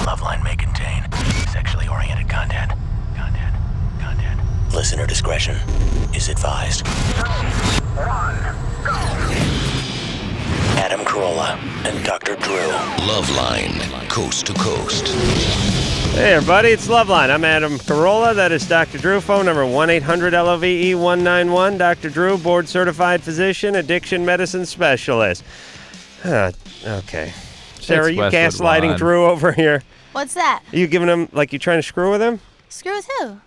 LoveLine may contain sexually oriented content. Listener discretion is advised. 3, 2, 1, go. Adam Carolla and Dr. Drew. LoveLine, coast to coast. Hey everybody, it's LoveLine. I'm Adam Carolla. That is Dr. Drew. Phone number 1-800-LOVE-191. Dr. Drew, board-certified physician, addiction medicine specialist. Okay. Sarah, are you gaslighting Drew over here? What's that? Are you giving him, like, you trying to screw with him? Screw with who?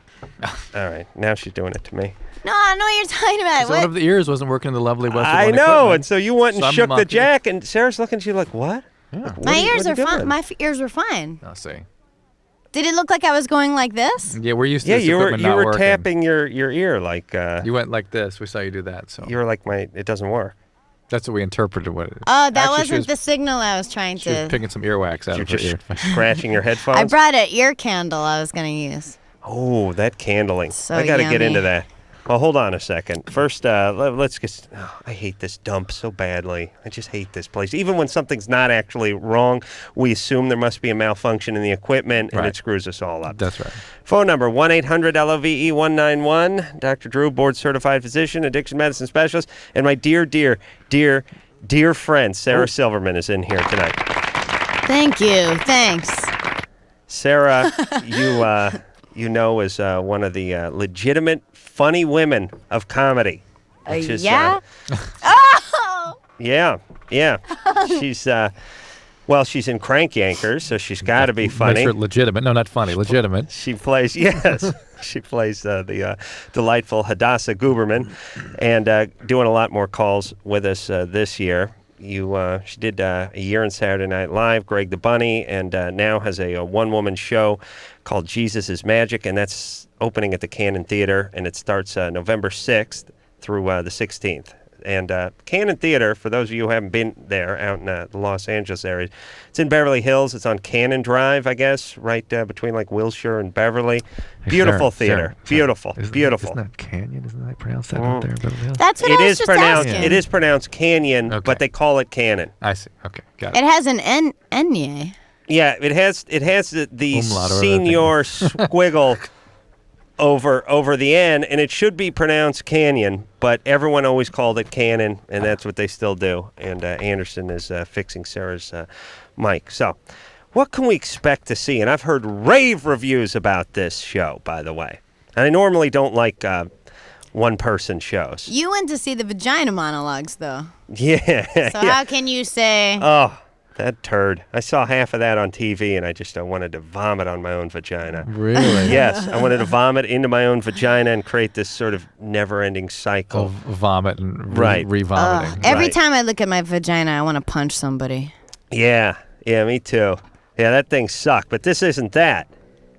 All right, now she's doing it to me. No, I know what you're talking about. One of the ears wasn't working in the lovely West. I know, and so you went and shook the jack, and Sarah's looking at you like, what? Yeah. Like, My ears are fine. My ears were fine. I'll see. Did it look like I was going like this? Yeah, we're used to this equipment not you were working. tapping your ear like... you went like this. We saw you do that, so... You were like, it doesn't work. That's what we interpreted what it is. Oh, that wasn't the signal I was trying She was to... picking some earwax out of her ear. Scratching your headphones? I brought an ear candle I was going to use. Oh, that candling. So I got to get yummy. into that. Well, hold on a second. First, let's get... Oh, I hate this dump so badly. I just hate this place. Even when something's not actually wrong, we assume there must be a malfunction in the equipment, and it screws us all up. That's right. Phone number, 1-800-LOVE-191. Dr. Drew, board-certified physician, addiction medicine specialist, and my dear friend, Sarah Silverman, is in here tonight. Thank you. Thanks. Sarah, you know, is one of the legitimate funny women of comedy. Which is, yeah? Yeah. She's, she's in Crank Yankers, so she's got to be funny. Make sure legitimate. No, not funny. Legitimate. She plays, she plays the delightful Hadassah Guberman, and doing a lot more calls with us this year. She did a year in Saturday Night Live, Greg the Bunny, and now has a one-woman show called Jesus is Magic, and that's opening at the Cannon Theater, and it starts November 6th through the 16th. And Cannon Theater, for those of you who haven't been there out in the Los Angeles area, it's in Beverly Hills. It's on Cannon Drive, I guess, right between like Wilshire and Beverly. Beautiful theater. Beautiful. Beautiful. Isn't that Canyon? Isn't that how pronounced that out there in Beverly Hills? That's what I was just asking. It is pronounced Canyon, but they call it Cannon. I see. Okay, got it. It has an Enye. Yeah, it has the Umlaut or senior squiggle over the N, and it should be pronounced Canyon, but everyone always called it Cannon, and that's what they still do. And Anderson is fixing Sarah's mic. So, what can we expect to see? And I've heard rave reviews about this show, by the way. And I normally don't like one-person shows. You went to see the vagina monologues, though. Yeah. So how can you say... Oh, that turd. I saw half of that on TV, and I wanted to vomit on my own vagina. Really? Yes, I wanted to vomit into my own vagina and create this sort of never-ending cycle. Of vomit and re-vomiting. Every time I look at my vagina, I want to punch somebody. Yeah, me too. Yeah, that thing sucked, but this isn't that.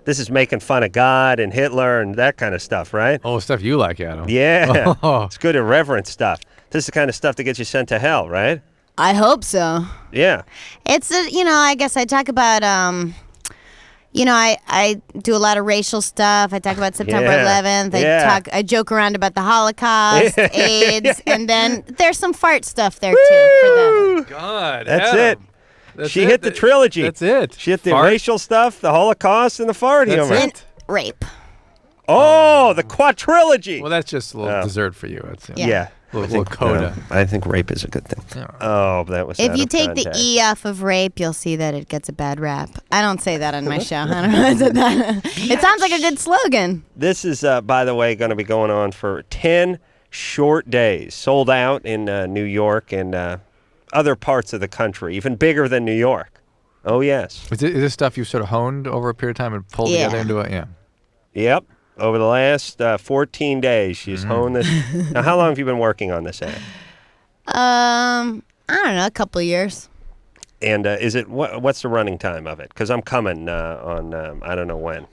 This is making fun of God and Hitler and that kind of stuff, right? Oh, stuff you like, Adam. Yeah, Oh. It's good irreverent stuff. This is the kind of stuff that gets you sent to hell, right? I hope so. Yeah. It's, I guess I talk about, I do a lot of racial stuff. I talk about September 11th. I joke around about the Holocaust, AIDS, and then there's some fart stuff there, too, for them. God, That's Adam. it. She hit the trilogy. That's it. She hit the racial stuff, the Holocaust, and the fart humor. And rape. Oh, the quadrilogy. Well, that's just a little dessert for you. It's, Yeah. A little coda. I think rape is a good thing. Yeah. Oh, that was If you take the E off of rape, you'll see that it gets a bad rap. I don't say that on my show. I don't know. It sounds like a good slogan. This is, by the way, going to be going on for 10 short days. Sold out in New York and other parts of the country, even bigger than New York. Oh, yes. Is this stuff you sort of honed over a period of time and pulled together into it? Yeah. Yep. Over the last 14 days, she's honed this. Now, how long have you been working on this ad? I don't know, a couple of years. And is it what's the running time of it? Because I'm coming on I don't know when.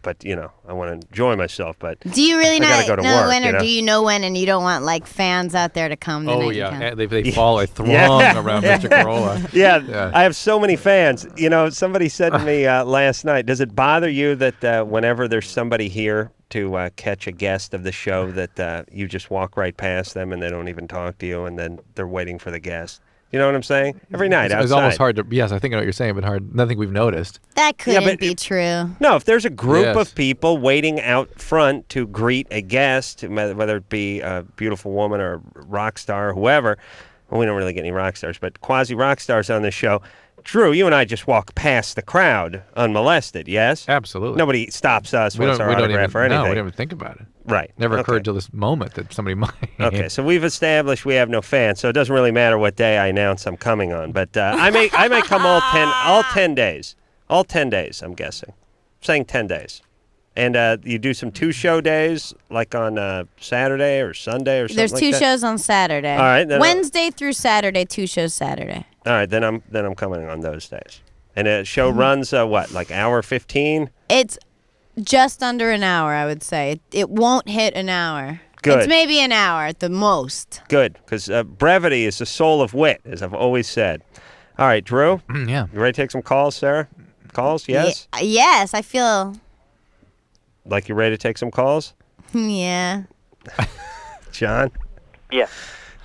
But, I want to enjoy myself. But do you really not go to know work, when, or do you know when, and you don't want like fans out there to come? Oh yeah, they follow a throng around Mr. Carolla. Yeah, I have so many fans. Somebody said to me last night, does it bother you that whenever there's somebody here to catch a guest of the show that you just walk right past them and they don't even talk to you, and then they're waiting for the guest? You know what I'm saying? Every night outside. It's almost hard to. Yes, I think I know what you're saying, but hard. Nothing we've noticed. That couldn't be true. No, if there's a group Yes. of people waiting out front to greet a guest, whether it be a beautiful woman or a rock star or whoever, well, we don't really get any rock stars, but quasi-rock stars on this show. Drew, you and I just walk past the crowd unmolested, yes? Absolutely. Nobody stops us, wants our autograph or anything. No, we don't even think about it. Right. Never Okay. occurred till this moment that somebody might. Okay, so we've established we have no fans, so it doesn't really matter what day I announce I'm coming on. But I may come all 10 days. All 10 days, I'm guessing. I'm saying 10 days. And you do some 2-show days, like on Saturday or Sunday or something There's like 2 that? shows on Saturday. All right. Then Wednesday through Saturday, 2 shows Saturday. all right, then I'm coming on those days. And a show runs, like hour 15? It's just under an hour, I would say. It won't hit an hour. Good. It's maybe an hour at the most. Good, because brevity is the soul of wit, as I've always said. All right, Drew? Yeah. You ready to take some calls, Sarah? Calls, yes? Yes, I feel... Like you're ready to take some calls? Yeah. John? Yeah.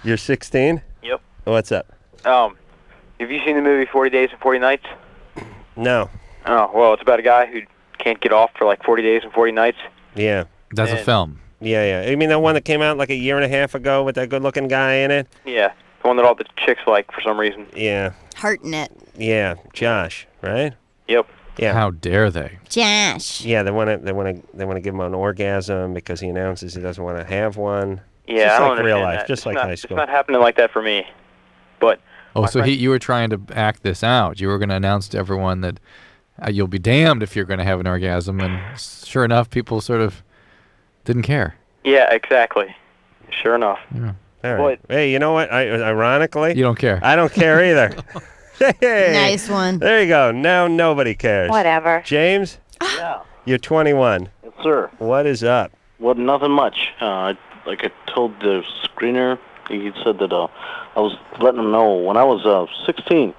You're 16? Yep. What's up? Have you seen the movie 40 Days and 40 Nights? No. Oh, well, it's about a guy who can't get off for like 40 days and 40 nights. Yeah. That's a film. Yeah. You mean that one that came out like a year and a half ago with that good-looking guy in it? Yeah. The one that all the chicks like for some reason. Yeah. Hearting it. Yeah. Josh, right? Yep. Yeah. How dare they? Josh. Yeah, they want to give him an orgasm because he announces he doesn't want to have one. Yeah, just I don't like real understand life, that. just It's like not, high school. It's not happening like that for me. But Oh, my so friend- you were trying to act this out. You were going to announce to everyone that you'll be damned if you're going to have an orgasm, and sure enough, people sort of didn't care. Yeah, exactly. Sure enough. Yeah. All right. Hey, you know what? Ironically, You don't care. I don't care either. Hey, Nice one. There you go. Now nobody cares. Whatever. James, Yeah, you're 21. yes, sir. What is up? Well, nothing much. Like I told the screener, he said that I was letting him know when I was 16,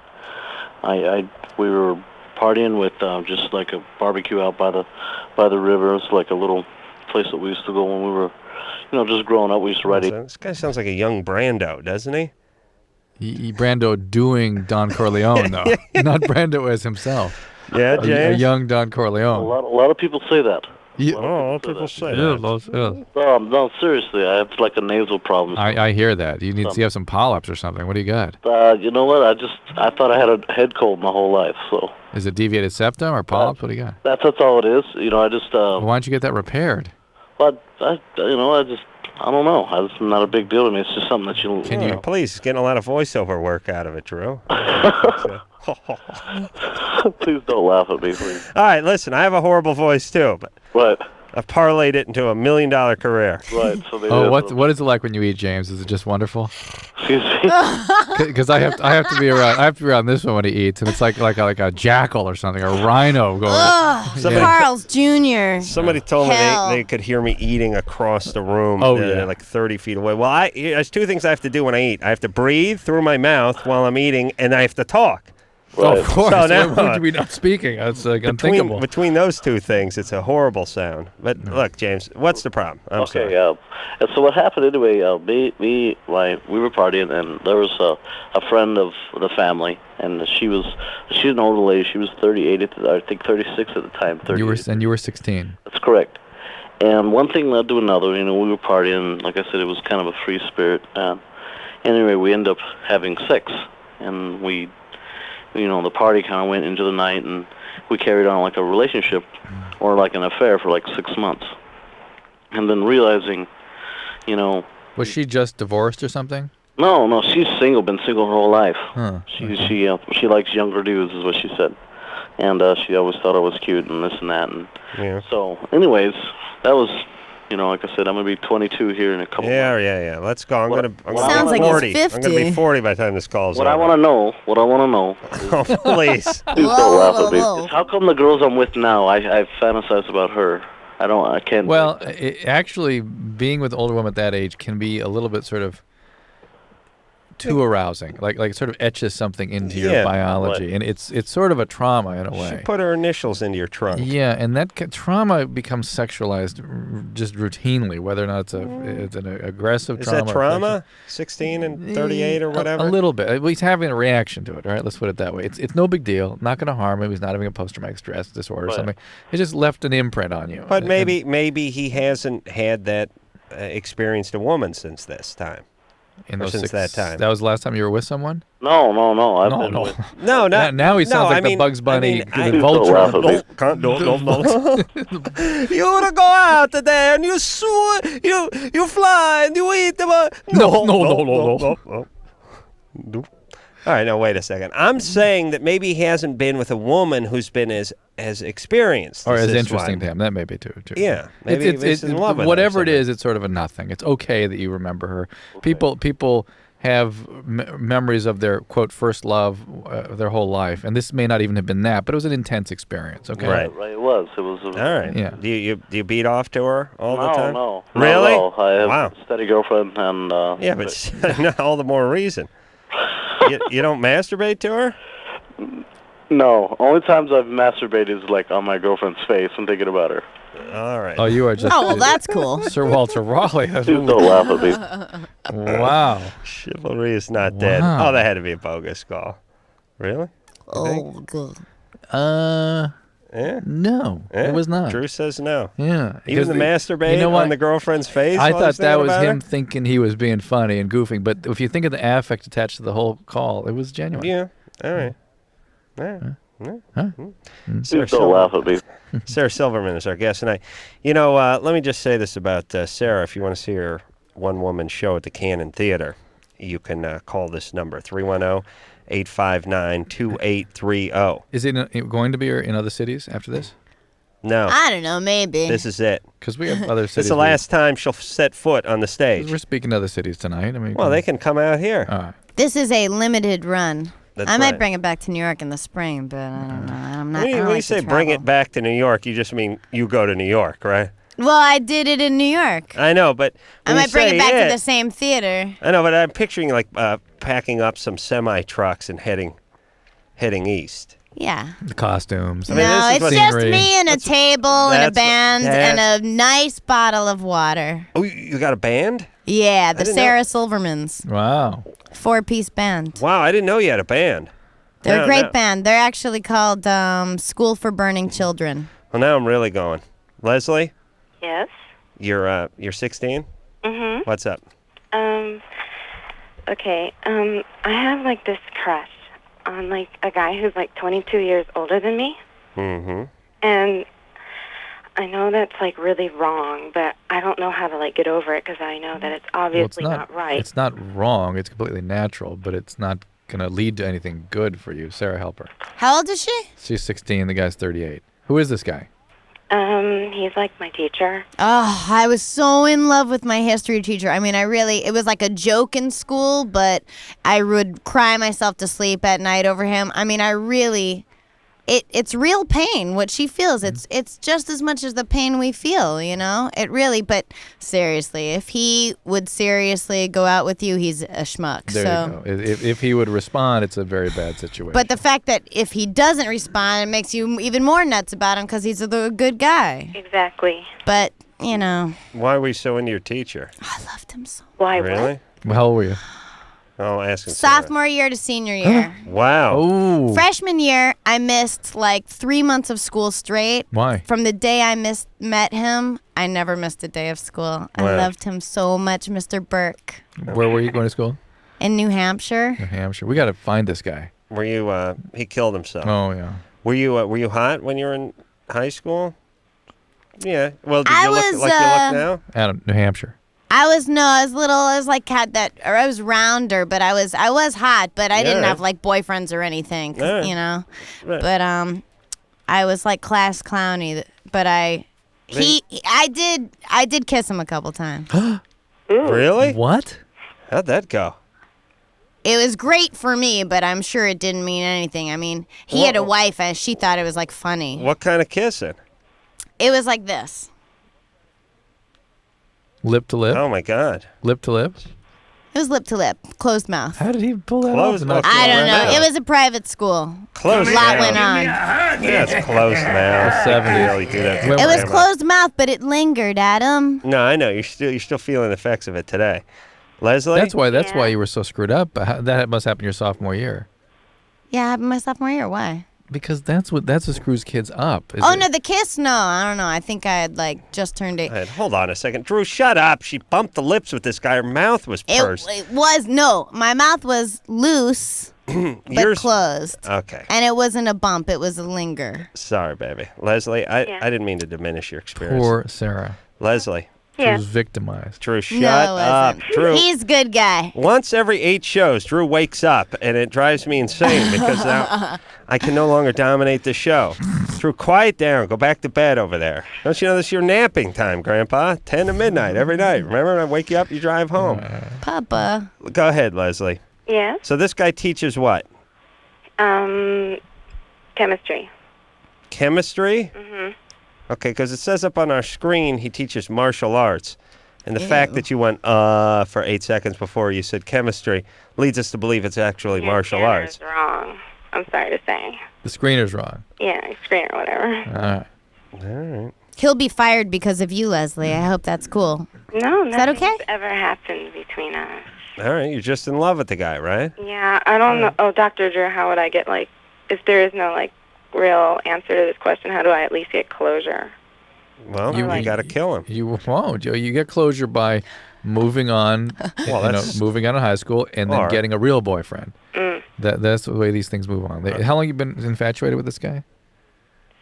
we were partying with just like a barbecue out by the river. It's like a little place that we used to go when we were, just growing up. We used to ride. This guy sounds like a young Brando, doesn't he? Brando doing Don Corleone, though. Not Brando as himself. Yeah, A James? young Don A Corleone. lot of people say that. Oh, people say Yeah, that. No, seriously, I have like a nasal problem. I hear that. You have some polyps or something. What do you got? You know what? I thought I had a head cold my whole life. So Is it deviated septum or polyps? What do you got? that's all it is. I just Well, why don't you get that repaired? but I don't know. It's not a big deal to me. It's just something that you Can Oh, you- please, getting a lot of voiceover work out of it, Drew. Please don't laugh at me, please. All right, listen, I have a horrible voice too, but Right, I've parlayed it into $1 million career. right. So maybe Oh, that's what is it like when you eat, James? Is it just wonderful? excuse me. Because I have to be around this one when he eats, and it's like a jackal or something, a rhino going. Ugh, Somebody- Carl's Jr. Somebody told me Hell. they could hear me eating across the room. Oh, yeah. Like 30 feet away. Well, there's 2 things I have to do when I eat. I have to breathe through my mouth while I'm eating, and I have to talk. Oh, of course. So now- Why would you be not speaking? It's like unthinkable. Between those 2 things, it's a horrible sound. But look, James, what's the problem? I'm Okay, sorry. and so what happened anyway? We were partying, and there was a friend of the family, and she's an older lady. She was 38, I think 36 at the time. 38. You were 16. That's correct. And one thing led to another. We were partying. Like I said, it was kind of a free spirit. Anyway, we ended up having sex, and the party kind of went into the night, and we carried on like a relationship or like an affair for like 6 months. And then realizing, Was she just divorced or something? no, she's single, been single her whole life. Huh. She likes younger dudes, is what she said. And she always thought I was cute and this and that. And Yeah. so, anyways, that was, like I said, I'm going to be 22 here in a couple Yeah, months. yeah. Let's go. I'm What- gonna what I Sounds wanna like know- he's 40. I'm gonna be 50. 40 by the time this call's What I over. want to know, Oh, please. please don't laugh at me. whoa. Is how come the girls I'm with now, I fantasize about her. I can't. Well, actually, being with older women at that age can be a little bit sort of too arousing. Like sort of etches something into your Yeah. biology, and it's sort of a trauma in a She way. put her initials into your trunk. Yeah, and that trauma becomes sexualized just routinely, whether or not it's an aggressive Is trauma. that or trauma? 16 and 38 or whatever? A little bit. He's having a reaction to it, all right? Let's put it that way. It's no big deal. Not going to harm him. He's not having a post-traumatic stress disorder or something. It just left an imprint on you. But maybe he hasn't had that experienced a woman since this time. In or those since that time. That was the last time you were with someone? No. I've been with. No, not now he sounds like the Bugs Bunny, the vulture. You want to go out there and you fly and you eat the. No. All right, now wait a second. I'm saying that maybe he hasn't been with a woman who's been as experienced or as this interesting one. to him. That may be too. Yeah, maybe he's in love with her whatever or it is, it's sort of a nothing. It's okay that you remember her. Okay. People have memories of their quote first love their whole life, and this may not even have been that, but it was an intense experience. Okay, Right. It was. All right. Yeah. Do you beat off to her all the time? No. Really? Not at all. I have a steady girlfriend, and yeah, but all the more reason. You don't masturbate to her? No. Only times I've masturbated is like on my girlfriend's face and thinking about her. All right. Oh, you are just. Oh, well, that's cool. Sir Walter Raleigh. Please don't laugh at me. Wow. Chivalry is not dead. Oh, that had to be a bogus call. Really? Oh, good. Yeah. No, it was not. Drew says no. Yeah. Even the masturbate on the girlfriend's face? I while thought he's that thinking was about him her? thinking he was being funny and goofing, but if you think of the affect attached to the whole call, it was genuine. Yeah. All right. Please don't laugh at me. Sarah Silverman is our guest tonight. Let me just say this about Sarah. If you want to see her one-woman show at the Cannon Theater, you can call this number, 310-859-2830. Is it going to be in other cities after this? No. I don't know, maybe. This is it. Because we have other cities. It's the last time she'll set foot on the stage. We're speaking to other cities tonight. I mean, well, they can come out here. All right. This is a limited run. That's I might right. bring it back to New York in the spring, but I don't know. I'm not. When you like say to bring travel. it back to New York, you just mean you go to New York, right? Well, I did it in New York. I know, but I when you might bring say it back to the same theater. I know, but I'm picturing like packing up some semi trucks and heading east. Yeah. The costumes. I mean, No, this is it's what- just scenery. me and a table and a that's- band and a nice bottle of water. Oh, you got a band? Yeah, the didn't know- Sarah Silvermans. Wow. 4-piece band. Wow, I didn't know you had a band. They're No, a great no. band. They're actually called School for Burning Children. Well, now I'm really going. Leslie, Yes. you're 16. Mhm. What's up? Okay. I have like this crush on like a guy who's like 22 years older than me, Mm-hmm. and I know that's like really wrong, but I don't know how to like get over it because I know that it's obviously not right. It's not wrong. It's completely natural, but it's not going to lead to anything good for you. Sarah, help her. How old is she? She's 16. The guy's 38. Who is this guy? He's like my teacher. Oh, I was so in love with my history teacher. I mean, it was like a joke in school, but I would cry myself to sleep at night over him. I mean, it's real pain, what she feels. It's just as much as the pain we feel, you know? But seriously, if he would seriously go out with you, he's a schmuck. There you go. If he would respond, it's a very bad situation. But the fact that if he doesn't respond, it makes you even more nuts about him because he's a good guy. Exactly. But, you know, Why were you so into your teacher? I loved him so much. Why? Really? How old were you? Oh, asking. Sarah. Sophomore year to senior year. Wow. Oh. Freshman year, I missed like 3 months of school straight. Why? From the day I met him, I never missed a day of school. I Wow. loved him so much, Mr. Burke. Where were you going to school? In New Hampshire. New Hampshire. We got to find this guy. Were you? He killed himself. Oh, yeah. Were you hot when you were in high school? Yeah. Well, did I you look was, like you look now? Adam, New Hampshire. I was little. I was like had that, or I was rounder, but I was hot, but I didn't right. have like boyfriends or anything, 'cause, Right. you know. Right. But I was like class clowny, but I did kiss him a couple times. Really? What? How'd that go? It was great for me, but I'm sure it didn't mean anything. I mean, he had a wife, and she thought it was like funny. What kind of kissing? It was like this. Lip to lip? Oh my God. Lip to lip? It was lip to lip, closed mouth. How did he pull that Closed off? mouth. I don't know. Right. It was a private school. Closed A lot mouth. went on. Yeah, it's closed mouth. 70s. Really do that to It It was grandma. closed mouth, but it lingered, Adam. No, I know. You're still feeling the effects of it today. Leslie? That's why Yeah. you were so screwed up. That must happen your sophomore year. Yeah, happened my sophomore year. Why? Because that's what screws kids up. Oh, no, the kiss? No, I don't know. I think I had, just turned it. All right, hold on a second. Drew, shut up. She bumped the lips with this guy. Her mouth was pursed. It was, no. My mouth was loose, but Yours- closed. Okay. And it wasn't a bump. It was a linger. Sorry, baby. Leslie, I didn't mean to diminish your experience. Poor Sarah. Leslie. She Yeah. was victimized. Drew, shut No, it up. wasn't. Drew. He's a good guy. Once every 8 shows, Drew wakes up, and it drives me insane because now I can no longer dominate the show. Drew, quiet down. Go back to bed over there. Don't you know this is your napping time, Grandpa? 10 to midnight every night. Remember, I wake you up, you drive home. Papa. Go ahead, Leslie. Yeah. So this guy teaches what? Chemistry. Chemistry? Mm-hmm. Okay, because it says up on our screen he teaches martial arts. And the fact that you went, for 8 seconds before you said chemistry leads us to believe it's actually martial arts. Is wrong. I'm sorry to say. The screener's wrong. Yeah, screen or whatever. All right. All right. He'll be fired because of you, Leslie. I hope that's cool. No, that nothing's okay? ever happened between us. All right, you're just in love with the guy, right? Yeah, I don't know. Oh, Dr. Drew, how would I get, if there is no, real answer to this question, how do I at least get closure? Well, you got to kill him. You won't. You get closure by moving on, moving out of high school, and then getting a real boyfriend. That's the way these things move on. How long you been infatuated with this guy?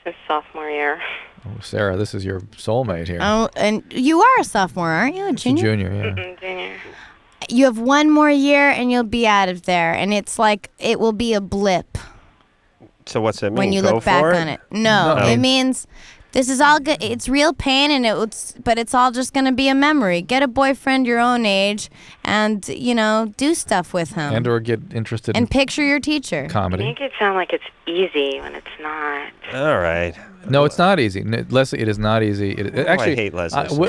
Since sophomore year. Oh, Sarah, this is your soulmate here. Oh, and you are a sophomore, aren't you? A junior? Junior, yeah. Junior. You have one more year and you'll be out of there. And it's like it will be a blip So what's that mean? when you Go look back for on it. No, No. it means this is all good. It's real pain, and but it's all just going to be a memory. Get a boyfriend your own age and, do stuff with him. And or get interested And in picture your teacher. comedy. Make it sound like it's easy when it's not. All right. No, it's not easy. Leslie, it is not easy. Actually, I hate Leslie.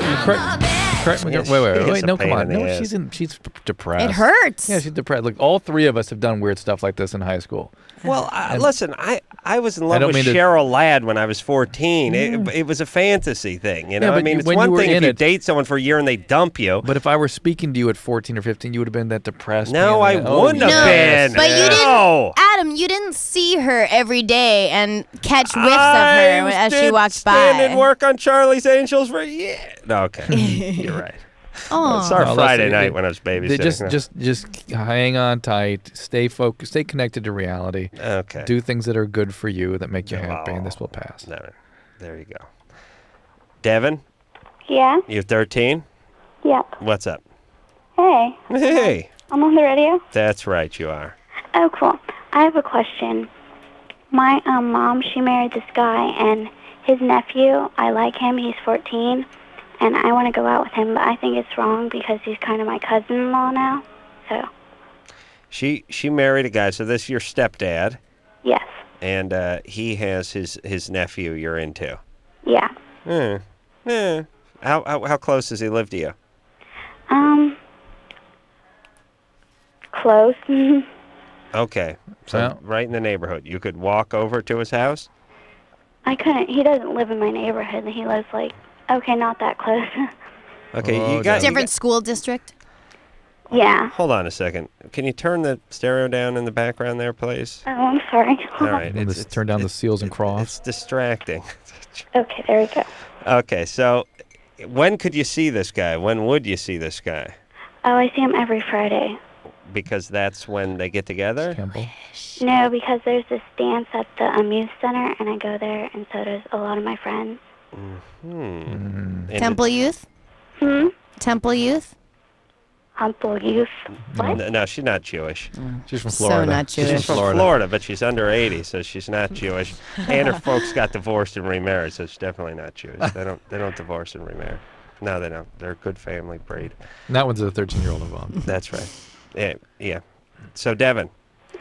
correct me. Yes, Wait. she is a No, come pain on. in the No, ass. she's depressed. It hurts. Yeah, she's depressed. Look, all 3 of us have done weird stuff like this in high school. Well, listen, I was in love don't with mean to- Cheryl Ladd when I was 14. It was a fantasy thing, Yeah, but I mean, it's when one you were thing if in you it- date someone for a year and they dump you. But if I were speaking to you at 14 or 15, you would have been that depressed. No, I being like, wouldn't have No, been. but you didn't, No. Adam, you didn't see her every day and catch whiffs of I her as she did walked stand by. and work on Charlie's Angels for a year. No, okay, you're right. Oh, It's our No, Friday Leslie, night when I was babysitting. Just hang on tight. Stay focused. Stay connected to reality. Okay. Do things that are good for you that make you happy, and this will pass. No, there you go. Devin, Yeah? you're 13. Yep. What's up? Hey, Hey, I'm on the radio. that's right, you are. Oh, cool. I have a question. My mom, she married this guy, and his nephew, I like him. He's 14, and I want to go out with him, but I think it's wrong because he's kind of my cousin-in-law now. So, She married a guy. So this is your stepdad, yes. and he has his nephew you're into. Yeah. How close does he live to you? Close. Okay, so Well- right in the neighborhood. You could walk over to his house. I couldn't, he doesn't live in my neighborhood. He lives okay, not that close. Okay, Oh, you got different school district. Yeah. Hold on a second. Can you turn the stereo down in the background there, please? Oh, I'm sorry. All right. And let's turn down the seals and cross. It's distracting. Okay, there we go. Okay, so when could you see this guy? When would you see this guy? Oh, I see him every Friday. Because that's when they get together? Campbell. No, because there's this dance at the youth center, and I go there, and so does a lot of my friends. And Temple Youth? Temple Youth? Humble Youth. What? No, she's not Jewish. She's from So Florida. not She's Jewish. from Florida, but she's under 80, so she's not Jewish. And her folks got divorced and remarried, so she's definitely not Jewish. They don't divorce and remarry. No, they don't. They're a good family breed. That one's a 13-year-old involved. That's right. Yeah. So Devin,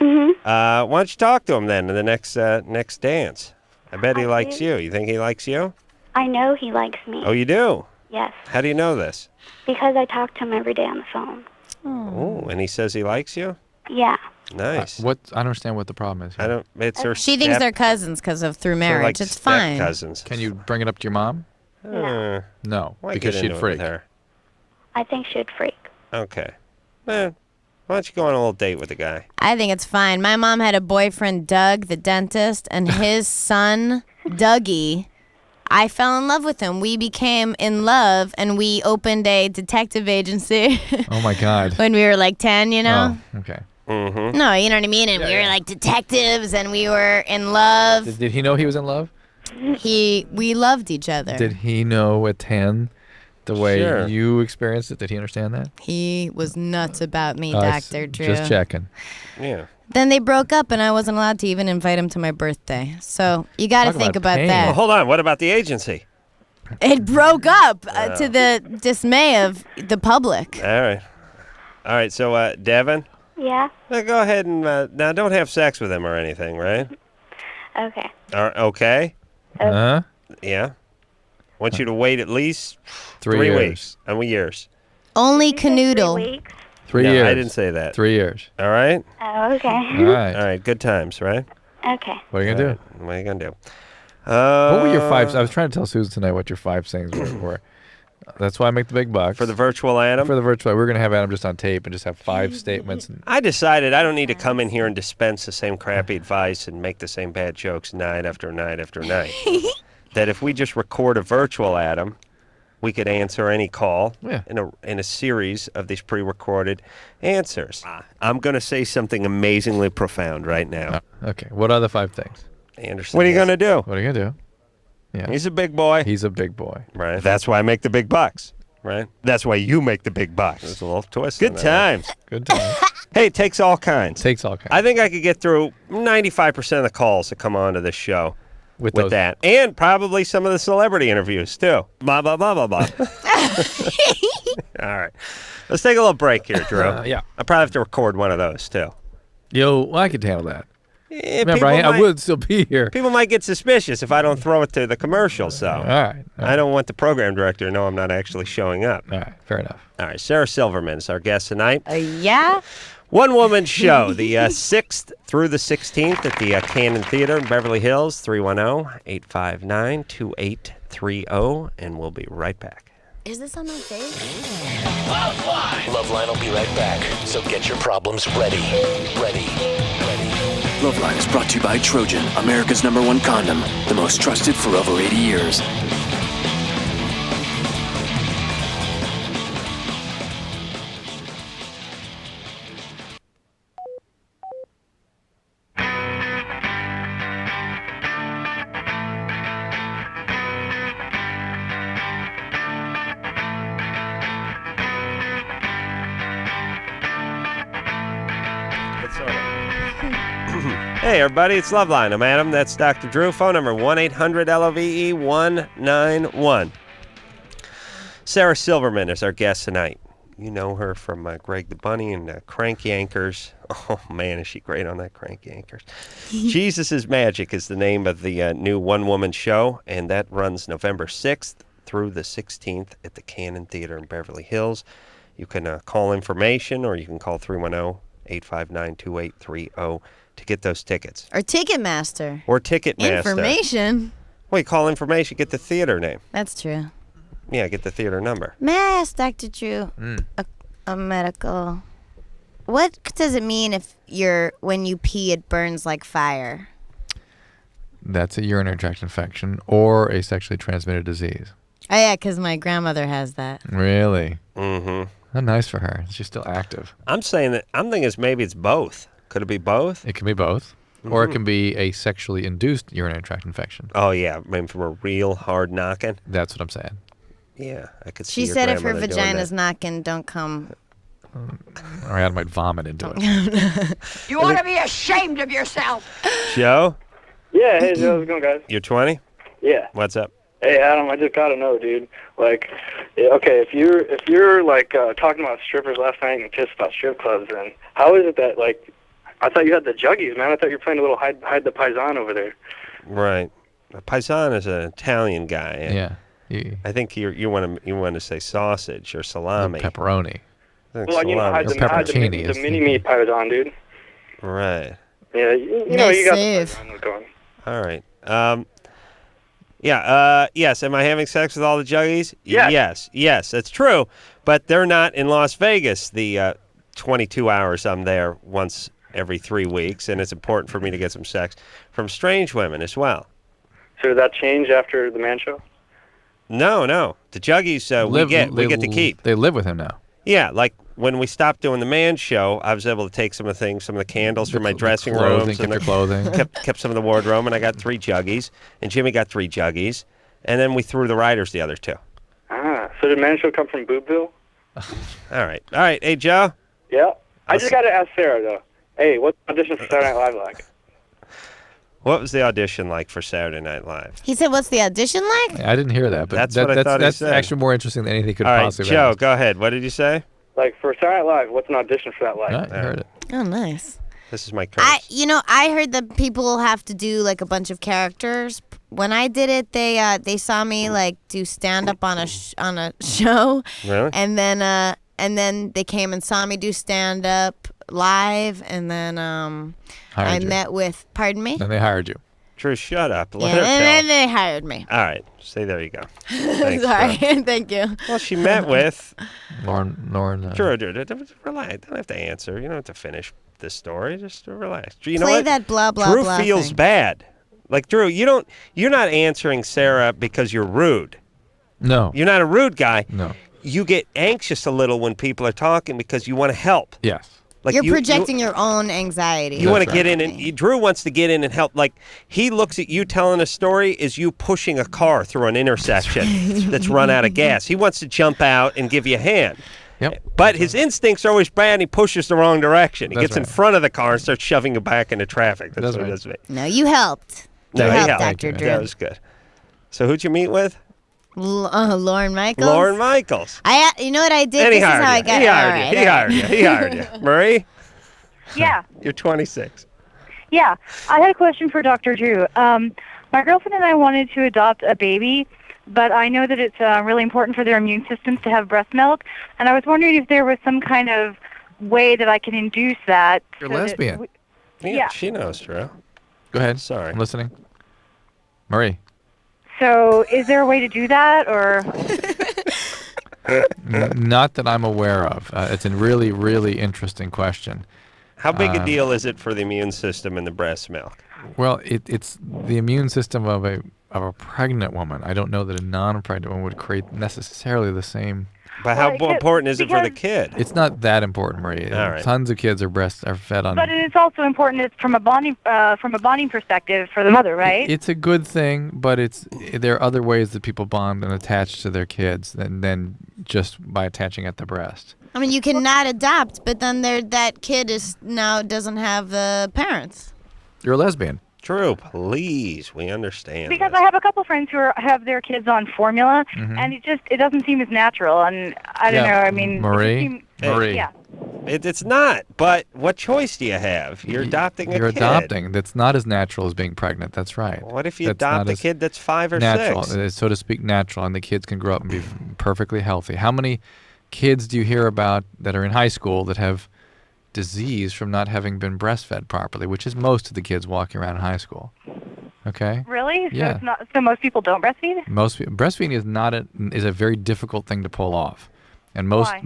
why don't you talk to him then in the next dance? I bet he likes you. You think he likes you? I know he likes me. Oh, you do? Yes, How do you know this? because I talk to him every day on the phone. Oh, and he says he likes you? Yeah. Nice. I don't understand what the problem is. I don't. It's her. She thinks they're cousins because of through marriage. Like It's fine. cousins. Can you bring it up to your mom? No, Why because get she'd into it freak. with her? I think she'd freak. Okay. Why don't you go on a little date with the guy? I think it's fine. My mom had a boyfriend, Doug, the dentist, and his son, Dougie. I fell in love with him. We became in love, and we opened a detective agency. Oh my God. When we were like 10, you know? Oh, okay. Mm-hmm. No, you know what I mean? And we were like detectives, and we were in love. Did he know he was in love? We loved each other. Did he know at 10 the way Sure. you experienced it? Did he understand that? He was nuts about me, I Dr. Drew. Just checking. Yeah. Then they broke up, and I wasn't allowed to even invite him to my birthday. So you got to Talk think about about pain. that. Well, hold on. What about the agency? It broke up to the dismay of the public. All right. All right. So, Devin, Yeah? go ahead and now don't have sex with him or anything, right? Okay. Okay. Huh? Yeah. Want you to wait at least 3 3 years. weeks. How many years? Only 3 canoodle. weeks? 3 No, years. I didn't say that. 3 years. All right. Oh, okay. All right. All right. Good times, right? Okay. What are you going to do? All right. What are you gonna do? What were your 5? I was trying to tell Susan tonight what your 5 sayings were. That's why I make the big bucks. For the virtual Adam? For the virtual, we're going to have Adam just on tape and just have 5 statements. And I decided I don't need to come in here and dispense the same crappy advice and make the same bad jokes night after night after night. That if we just record a virtual Adam, we could answer any call in a series of these pre-recorded answers. I'm going to say something amazingly profound right now. Okay. What are the 5 things? Anderson, what are you going to do? What are you going to do? Yeah. He's a big boy. He's a big boy. Right. That's why I make the big bucks. Right. That's why you make the big bucks. There's a little twist. Good times. Good time. Hey, it takes all kinds. Takes all kinds. I think I could get through 95% of the calls that come onto this show with those. that. And probably some of the celebrity interviews, too. Blah, blah, blah, blah, blah. All right. Let's take a little break here, Drew. Yeah. I probably have to record one of those, too. Well, I could handle that. Remember, People I might- would still be here. People might get suspicious if I don't throw it to the commercial, so All right. I don't want the program director to know I'm not actually showing up. All right. Fair enough. All right, Sarah Silverman is our guest tonight. Yeah? One-woman show, the 6th through the 16th at the Cannon Theater in Beverly Hills, 310-859-2830, and we'll be right back. Is this on my face? LoveLine will be right back, so get your problems ready. Ready. LoveLine is brought to you by Trojan, America's #1 condom, the most trusted for over 80 years. Hey, everybody, it's Loveline. I'm Adam. That's Dr. Drew. Phone number 1-800-LOVE-191. Sarah Silverman is our guest tonight. You know her from Greg the Bunny and Crank Yankers. Oh, man, is she great on that Crank Yankers. Jesus is Magic is the name of the new one-woman show, and that runs November 6th through the 16th at the Cannon Theater in Beverly Hills. You can call information, or you can call 310-859-2830 to get those tickets. Or Ticketmaster. Or Ticketmaster. Information. Well, you call information, get the theater name. That's true. Yeah, get the theater number. May I ask Dr. Drew a medical? What does it mean if when you pee it burns like fire? That's a urinary tract infection or a sexually transmitted disease. Oh yeah, because my grandmother has that. Really? Mm-hmm. How nice for her. She's still active. I'm thinking maybe it's both. Could it be both? It can be both. Or it can be a sexually induced urinary tract infection. Oh, yeah. Maybe from a real hard knocking. That's what I'm saying. Yeah, I could see She your said if her grandmother doing vagina's that. knocking, don't come. Or Adam might vomit into it. You ought to be ashamed of yourself. Joe, Yeah, hey, Joe, how's it going, guys? you're 20? Yeah. What's up? Hey, Adam, I just gotta know, dude. Like, okay, if you're like talking about strippers last night and pissed about strip clubs, then how is it that like I thought you had the juggies, man? I thought you were playing a little hide the paisan over there. Right. Paisan is an Italian guy. And Yeah. I think you want to say sausage or salami. Pepperoni. Thanks, Well, you know, I had peppercini the mini meat pie was on, dude. Right. Yeah, you know, Nice you got save. the going. All right. Yes. Am I having sex with all the juggies? Yes. Yes, that's true. But they're not in Las Vegas the 22 hours I'm there once every 3 weeks, and it's important for me to get some sex from strange women as well. So did that change after the man show? No. The juggies we get to keep. They live with him now. Yeah, like when we stopped doing the man show, I was able to take some of the candles from my dressing rooms, kept your clothing, kept some of the wardrobe, and I got 3 juggies, and Jimmy got 3 juggies, and then we threw the riders the other 2. Ah, so did man show come from Boobville? All right. Hey, Joe. Yeah. I just got to ask Sarah though. Hey, what's the audition for Saturday Night Live like? What was the audition like for Saturday Night Live? He said, "What's the audition like?" I didn't hear that, but that's what I thought he said. That's actually more interesting than anything could All right, possibly Joe, ask. go ahead. What did you say? Like for Saturday Night Live, what's an audition for that like? I heard it. Oh, nice. This is my curse. I heard that people have to do like a bunch of characters. When I did it, they saw me like do stand up on a show. Really? And then they came and saw me do stand up live, and then I met with. Pardon me. Then they hired you. Drew, shut up. Yeah, and then they hired me. All right. Say there you go. Thanks, Sorry. Drew. Thank you. Well, she met with Lauren. Drew, relax. Don't have to answer. You don't have to finish this story. Just relax. You know Play what? that blah blah Drew blah feels thing. bad. Like Drew, you're not answering Sarah because you're rude. No. You're not a rude guy. No. You get anxious a little when people are talking because you want to help. Yes. Like You're projecting your own anxiety. You want to get in, and Drew wants to get in and help. Like he looks at you telling a story as you pushing a car through an intersection that's run out of gas. He wants to jump out and give you a hand. Yep. But his instincts are always bad, and he pushes the wrong direction. He That's gets in right. front of the car and starts shoving you back into traffic. That's what right. it does to me. No, you helped. No, you he helped, helped. Dr. Drew. That was good. So who'd you meet with? Lauren Michaels. Lauren Michaels. You know what I did? And he This is hired how I you. got. He all hired right, you. all He right. hired you. He hired you. Marie? Yeah. You're 26. Yeah. I had a question for Dr. Drew. My girlfriend and I wanted to adopt a baby, but I know that it's really important for their immune systems to have breast milk, and I was wondering if there was some kind of way that I can induce that. You're so that lesbian. Yeah. She knows, Drew. Go ahead. Sorry. I'm listening. Marie. So is there a way to do that, or? Not that I'm aware of. It's a really, really interesting question. How big a deal is it for the immune system in the breast milk? Well, it's the immune system of a pregnant woman. I don't know that a non-pregnant woman would create necessarily the same. But how important is it for the kid? It's not that important, Marie. All right. Tons of kids are fed on. But it's also important. It's from a bonding perspective for the mother, right? It's a good thing, but there are other ways that people bond and attach to their kids than just by attaching at the breast. I mean, you cannot adopt, but then that kid doesn't have parents. You're a lesbian. Drew, please, we understand. Because I have a couple friends who have their kids on formula, and it doesn't seem as natural. And I don't know. I mean, Marie. Yeah. It's not. But what choice do you have? You're adopting a kid. You're adopting. That's not as natural as being pregnant. That's right. What if you adopt a kid that's 5 or natural, 6? So to speak, natural, and the kids can grow up and be perfectly healthy. How many kids do you hear about that are in high school that have disease from not having been breastfed properly, which is most of the kids walking around in high school? Okay. Really? Yeah. So most people don't breastfeed? Breastfeeding is a very difficult thing to pull off, and Why?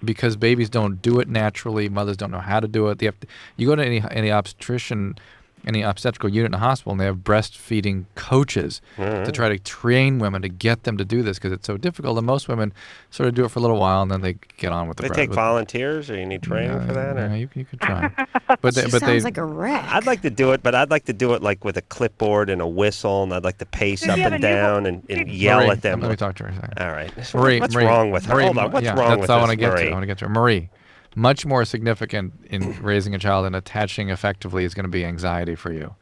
Because babies don't do it naturally. Mothers don't know how to do it. You go to any obstetrical unit in a hospital, and they have breastfeeding coaches to try to train women to get them to do this because it's so difficult. And most women sort of do it for a little while, and then they get on with the They take volunteers, or you need training for that? Yeah, you could try. But Sounds like a wreck. I'd like to do it, but I'd like to do it like with a clipboard and a whistle, and I'd like to pace up and down and yell Marie, at them. Let me talk to her a second. All right. Marie, what's Marie, wrong with her? Marie, Hold on. What's yeah, wrong with that's what this, I want Marie? to get to. Marie, much more significant in raising a child and attaching effectively is going to be anxiety for you.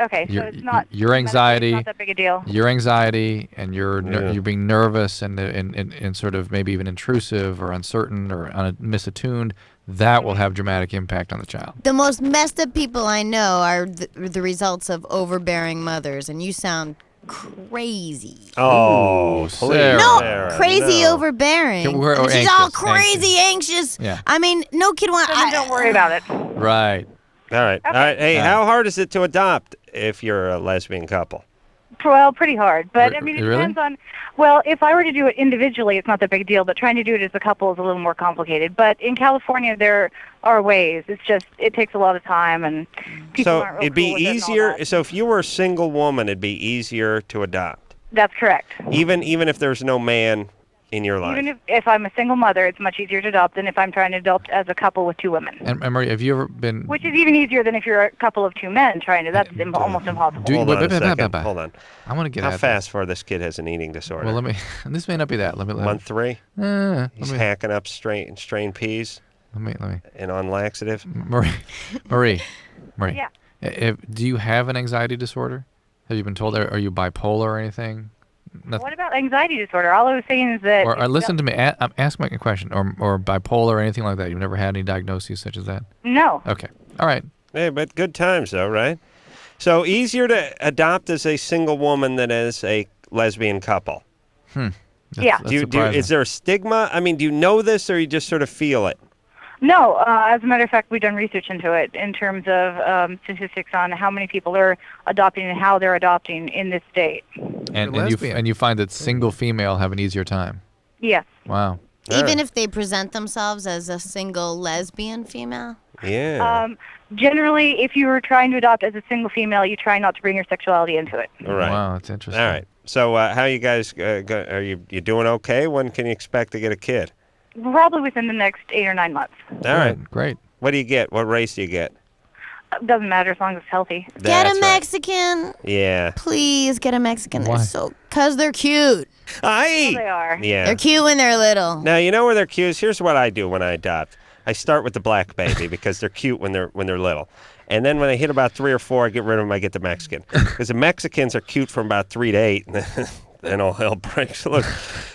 Okay, so it's not your anxiety. Not that big a deal. Your anxiety and you're being nervous and sort of maybe even intrusive or uncertain or misattuned. That will have dramatic impact on the child. The most messed up people I know are the results of overbearing mothers, and you sound crazy. Oh, please. No, Sarah, crazy no. overbearing. Or She's anxious, all crazy anxious. Yeah. I mean, no kid wants. Don't worry about it. Right. All right. All right. Hey, Yeah. how hard is it to adopt if you're a lesbian couple? Well, pretty hard. But, I mean, it Really? depends on... Well, if I were to do it individually, it's not that big a deal, but trying to do it as a couple is a little more complicated. But in California, there are ways. It's just, it takes a lot of time, and people So aren't real it'd be cool with it and all easier. that. So if you were a single woman, it'd be easier to adopt, That's correct. even if there's no man in your life. Even if I'm a single mother, it's much easier to adopt than if I'm trying to adopt as a couple with two women. And Marie, have you ever been? Which is even easier than if you're a couple of two men trying to. That's almost impossible. Do you- Hold on a wait, second. bye. Hold on. I want to get How at fast before this kid has an eating disorder? Well, let me. This may not be that. Let me. Month 3. He's let me. hacking up strained peas Let me. and on laxative. Marie. Yeah. Do you have an anxiety disorder? Have you been told? Are you bipolar or anything? Nothing. What about anxiety disorder? All I was saying is that... Or listen to me. Ask me a question. Or bipolar or anything like that. You've never had any diagnoses such as that? No. Okay. All right. Hey, but good times though, right? So easier to adopt as a single woman than as a lesbian couple. Yeah. Is there a stigma? I mean, do you know this or you just sort of feel it? No, as a matter of fact, we've done research into it in terms of statistics on how many people are adopting and how they're adopting in this state. And you find that single female have an easier time. Yes. Wow. Even if they present themselves as a single lesbian female? Yeah. Generally, if you were trying to adopt as a single female, you try not to bring your sexuality into it. All right. Wow, that's interesting. All right. So how you guys, are you doing okay? When can you expect to get a kid? Probably within the next 8 or 9 months. All right. Great. What do you get? What race do you get? Doesn't matter as long as it's healthy. Get That's a right. Mexican. Yeah. Please get a Mexican. Why? Because they're cute. They are. Yeah. They're cute when they're little. Now you know where they're cute. Here's what I do when I adopt. I start with the black baby because they're cute when they're little, and then when they hit about 3 or 4, I get rid of them. I get the Mexican because the Mexicans are cute from about 3 to 8, and then all hell breaks loose.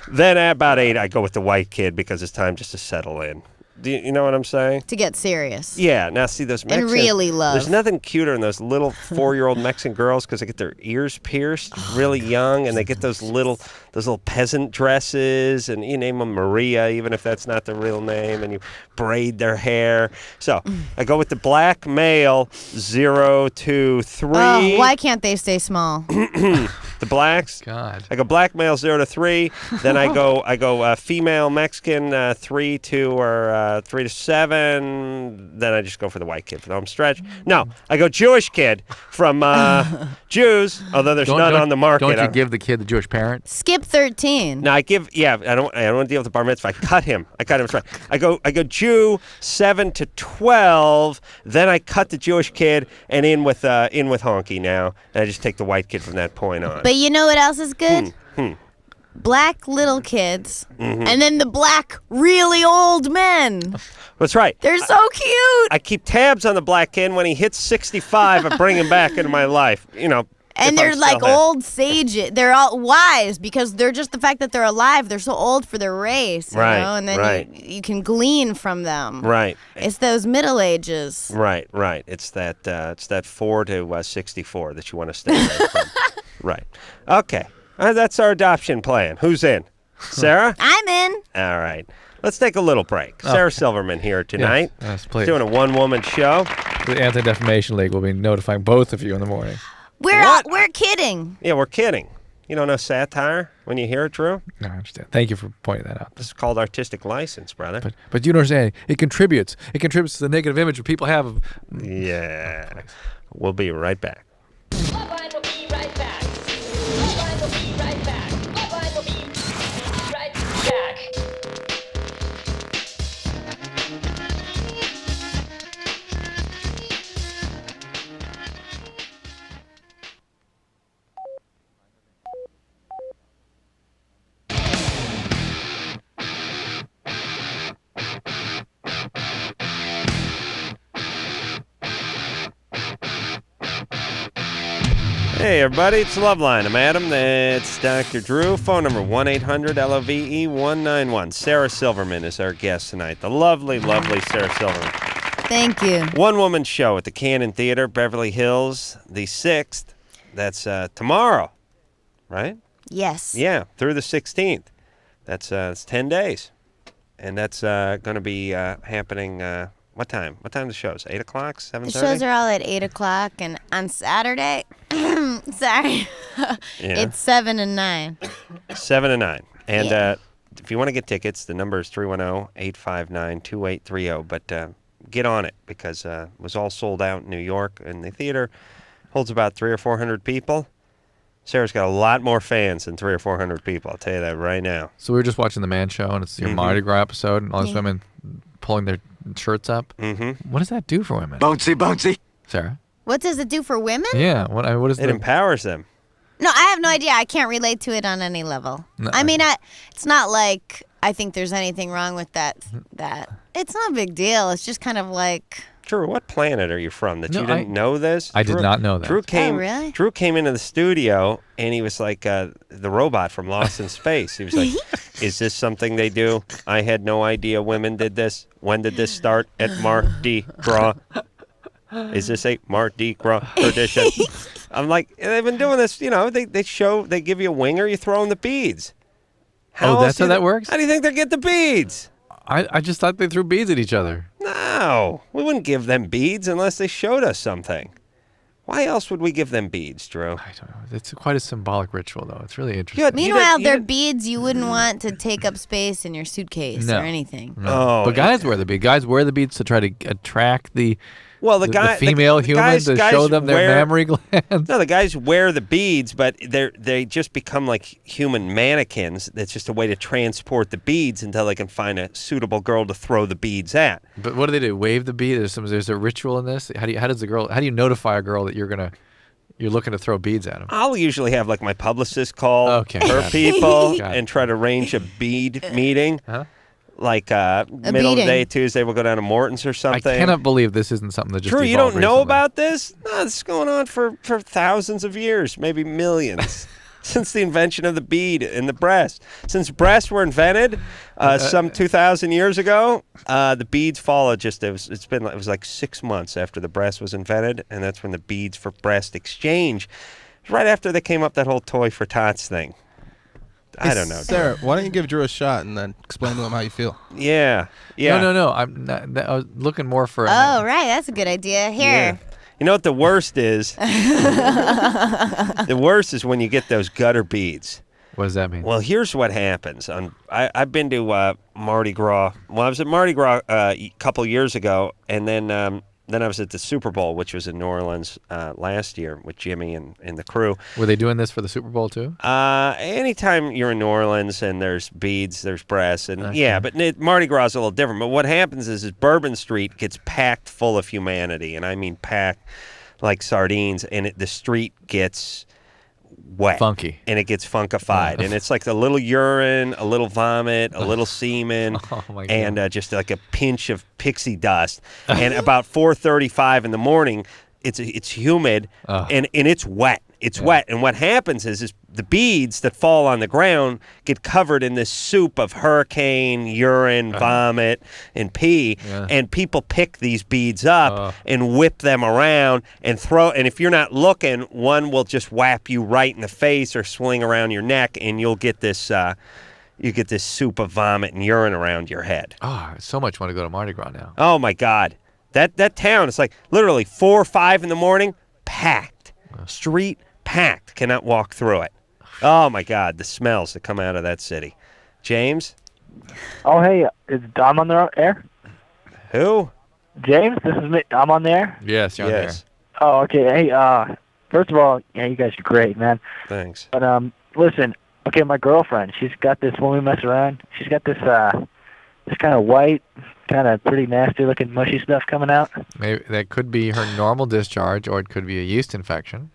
Then at about 8, I go with the white kid because it's time just to settle in. Do you know what I'm saying? To get serious. Yeah. Now see those Mexicans. really love. There's nothing cuter than those little 4-year-old Mexican girls because they get their ears pierced really young, and they get those little peasant dresses, and you name them Maria, even if that's not the real name, and you braid their hair. So I go with the black male 0 to 3. Oh, why can't they stay small? The blacks. God. I go black male 0 to 3. Then I go female Mexican 3 to 7. Then I just go for the white kid for the home stretch. No, I go Jewish kid from Jews, although there's none on the market. Don't you give the kid the Jewish parent? Skip 13. No, I give. Yeah, I don't want to deal with the bar mitzvah. I cut him. I go Jew 7 to 12. Then I cut the Jewish kid and in with honky now, and I just take the white kid from that point on. But you know what else is good? Black little kids, and then the black really old men. That's right. They're so cute. I keep tabs on the black kid. When he hits 65, I bring him back into my life. You know. And they're like old sages. They're all wise because they're just the fact that they're alive. They're so old for their race, you Right, know? And then right. you can glean from them. Right. It's those Middle Ages. Right. It's that 4 to 64 that you want to stay away from. Right. Okay. That's our adoption plan. Who's in? Sarah? I'm in. All right. Let's take a little break. Sarah Silverman here tonight. Yes, please. Doing a one-woman show. The Anti-Defamation League will be notifying both of you in the morning. We're kidding. Yeah, we're kidding. You don't know satire when you hear it, Drew? No, I understand. Thank you for pointing that out. This is called artistic license, brother. But you don't understand. It contributes. It contributes to the negative image that people have of... Yeah. We'll be right back. LoveLine will be right back. LoveLine will be right back. LoveLine will be right back. Hey, everybody, it's LoveLine. I'm Adam. That's Dr. Drew. Phone number 1-800-LOVE-191. Sarah Silverman is our guest tonight. The lovely, lovely Sarah Silverman. Thank you. One-woman show at the Cannon Theater, Beverly Hills, the 6th. That's tomorrow. right? Yes. Yeah, through the 16th. That's 10 days. And that's going to be happening, what time? What time the shows? 8 o'clock, 7:30? The shows are all at 8 o'clock, and on Saturday, sorry, it's 7 and 9. 7 and 9. And Yeah. if you want to get tickets, the number is 310-859-2830. But get on it because it was all sold out in New York, and the theater holds about 300 or 400 people. Sarah's got a lot more fans than 300 or 400 people. I'll tell you that right now. So we were just watching the Man Show, and it's your Mardi Gras episode, and all these women pulling their shirts up. Mm-hmm. What does that do for women? Bouncy. Sarah? What does it do for women? Yeah. What is it? Empowers them. No, I have no idea. I can't relate to it on any level. No. I mean, it's not like I think there's anything wrong with that. It's not a big deal. It's just kind of like. Drew, what planet are you from that No, you didn't know this? I did not know that. Drew came, really? Drew came into the studio, and he was like the robot from Lost in Space. He was like, is this something they do? I had no idea women did this. When did this start at Mardi Gras? Is this a Mardi Gras tradition? I'm like, they've been doing this, they give you a winger, you throw in the beads. That's how that works? How do you think they get the beads? I just thought they threw beads at each other. No, we wouldn't give them beads unless they showed us something. Why else would we give them beads, Drew? I don't know. It's quite a symbolic ritual, though. It's really interesting. Meanwhile, they're beads you wouldn't want to take up space in your suitcase No. or anything. No. But guys wear the beads. Guys wear the beads to try to attract the the female human to show them their mammary glands. No, the guys wear the beads, but they just become like human mannequins. That's just a way to transport the beads until they can find a suitable girl to throw the beads at. But what do they do? Wave the bead? There's a ritual in this. How do you notify a girl that you're looking to throw beads at them? I'll usually have like my publicist call her got it. people Got it. and try to arrange a bead meeting. Huh? Like middle of the day, Tuesday, we'll go down to Morton's or I something. cannot believe this isn't something that just Drew, you evolved don't know recently. about this? No, this is going on for thousands of years, maybe millions. Since the invention of the bead in the breast. Since breasts were invented some 2,000 years ago, the beads followed it was like 6 months after the breast was invented, and that's when the beads for breast exchange, right after they came up that whole toy for tots thing. I don't know. Sarah, why don't you give Drew a shot and then explain to him how you feel? Yeah. No. I'm not, I was looking more for. Oh, right. That's a good idea. Here. Yeah. You know what the worst is? The worst is when you get those gutter beads. What does that mean? Well, here's what happens. I've been to Mardi Gras. Well, I was at Mardi Gras a couple years ago, and then I was at the Super Bowl, which was in New Orleans last year with Jimmy and the crew. Were they doing this for the Super Bowl too? Anytime you're in New Orleans and there's beads, there's breasts, and yeah, but Mardi Gras is a little different. But what happens is Bourbon Street gets packed full of humanity, and I mean packed like sardines, and the street gets wet. Funky. And it gets funkified. And it's like a little urine, a little vomit, a little semen, and just like a pinch of pixie dust. And about 4:35 in the morning, it's humid, and it's wet. It's wet. And what happens is the beads that fall on the ground get covered in this soup of hurricane, urine, vomit, and pee. Yeah. And people pick these beads up and whip them around and throw. And if you're not looking, one will just whap you right in the face or swing around your neck, and you'll get this. You get this soup of vomit and urine around your head. Oh, I so much want to go to Mardi Gras now. Oh my God, that town is like literally 4 or 5 in the morning, packed, street packed. Cannot walk through it. Oh my God, the smells that come out of that city. James? Oh hey, is Dom on the air? Who? James, this is me. I'm on the air. Yes, you're on there. Oh okay. Hey, first of all, yeah, you guys are great, man. Thanks. But listen. Okay, my girlfriend, she's got this, when we mess around, she's got this kind of white, kind of pretty nasty looking mushy stuff coming out. Maybe that could be her normal discharge, or it could be a yeast infection.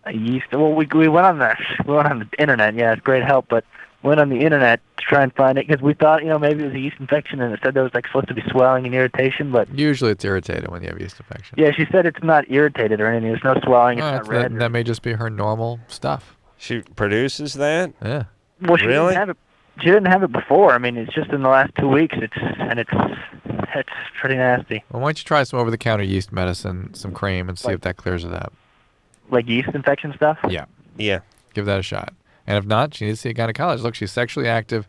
A yeast? Well, we went on the internet. Yeah, it's great help, but went on the internet to try and find it because we thought, maybe it was a yeast infection, and it said there was like supposed to be swelling and irritation, but usually it's irritated when you have yeast infection. yeah, she said it's not irritated or anything. There's no swelling. It's not red. That may just be her normal stuff. She produces that? Yeah. Well, she really? didn't have it. She didn't have it before. I mean, it's just in the last 2 weeks. It's pretty nasty. Well, why don't you try some over-the-counter yeast medicine, some cream, and see if that clears it up. Like yeast infection stuff? Yeah. Yeah. Give that a shot. And if not, she needs to see a gynecologist. Look, she's sexually active.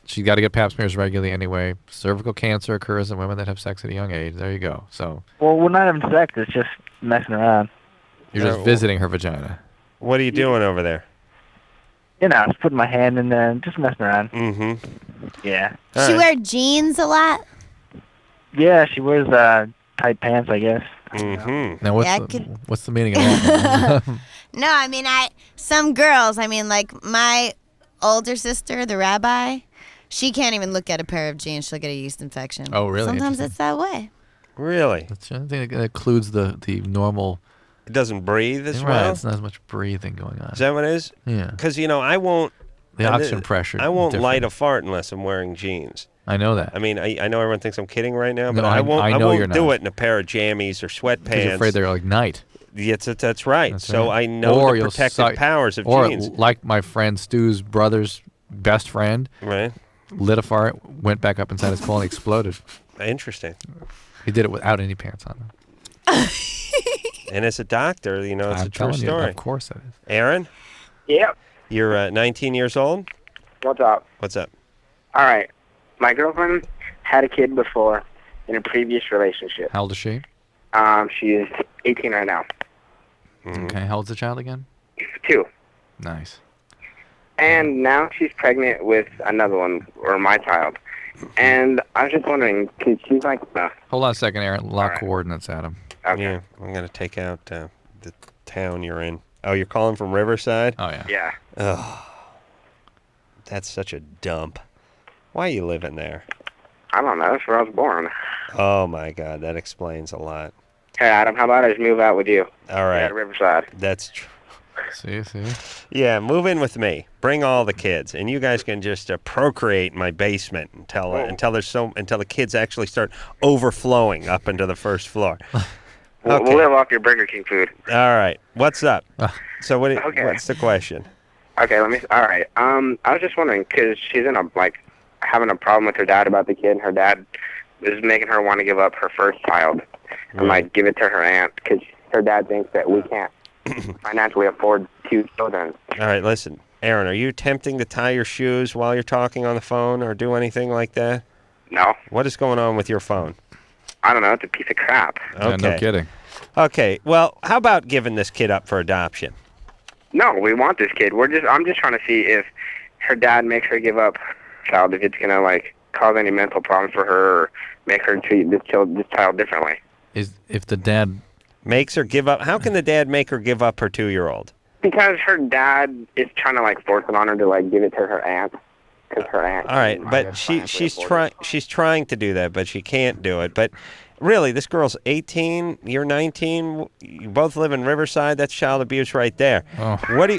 She's got to get pap smears regularly anyway. Cervical cancer occurs in women that have sex at a young age. There you go. So. Well, we're not having sex. It's just messing around. You're just visiting her vagina. What are you doing over there? You know, just putting my hand in there and just messing around. Mm-hmm. Yeah. She wear jeans a lot? Yeah, she wears tight pants, I guess. Mm-hmm. Now, what's the meaning of that? No, I mean, some girls, I mean, like my older sister, the rabbi, she can't even look at a pair of jeans. She'll get a yeast infection. Oh, really? Sometimes it's that way. Really? I think that includes the normal. It doesn't breathe as right, well? It's not as much breathing going on. Is that what it is? Yeah. Because, I won't... The oxygen pressure. I won't different. light a fart unless I'm wearing jeans. I know that. I mean, I know everyone thinks I'm kidding right now, but No, I won't. I know won't you're do not. it in a pair of jammies or sweatpants. Because you're afraid they'll ignite. That's right. So right. I know or the protective powers of jeans. Or like my friend Stu's brother's best friend, right? Lit a fart, went back up inside his colon, and exploded. Interesting. He did it without any pants on him. And as a doctor, it's I'm a true telling you, story. of course it is. Aaron? Yep. You're 19 years old? What's up? What's up? All right. My girlfriend had a kid before in a previous relationship. How old is she? She's 18 right now. Okay. How old's the child again? 2. Nice. And now she's pregnant with another one, or my child. And I was just wondering, because she's like... Hold on a second, Aaron. Lock coordinates, Adam. Okay. Yeah, I'm going to take out the town you're in. Oh, you're calling from Riverside? Oh, yeah. Yeah. Ugh. That's such a dump. Why are you living there? I don't know. That's where I was born. Oh, my God. That explains a lot. Hey, Adam, how about I just move out with you? All right. At Riverside. That's true. See? Yeah, move in with me. Bring all the kids, and you guys can just procreate in my basement until the kids actually start overflowing up into the first floor. We'll live off your Burger King food. All right. What's up? So what's the question? Okay, all right. I was just wondering, because she's having a problem with her dad about the kid. Her dad is making her want to give up her first child and, give it to her aunt, because her dad thinks that we can't financially afford 2 children. All right, listen. Aaron, are you attempting to tie your shoes while you're talking on the phone or do anything like that? No. What is going on with your phone? I don't know. It's a piece of crap. Okay. Yeah, no kidding. Okay, well, how about giving this kid up for adoption? No, we want this kid. I'm just trying to see if her dad makes her give up child, if it's going to, cause any mental problems for her or make her treat this child differently. If the dad... Makes her give up... How can the dad make her give up her 2-year-old? Because her dad is trying to, force it on her to, give it to her aunt. Because her aunt... All right, but she's trying to do that, but she can't do it. But really, this girl's 18, you're 19, you both live in Riverside, that's child abuse right there. Oh.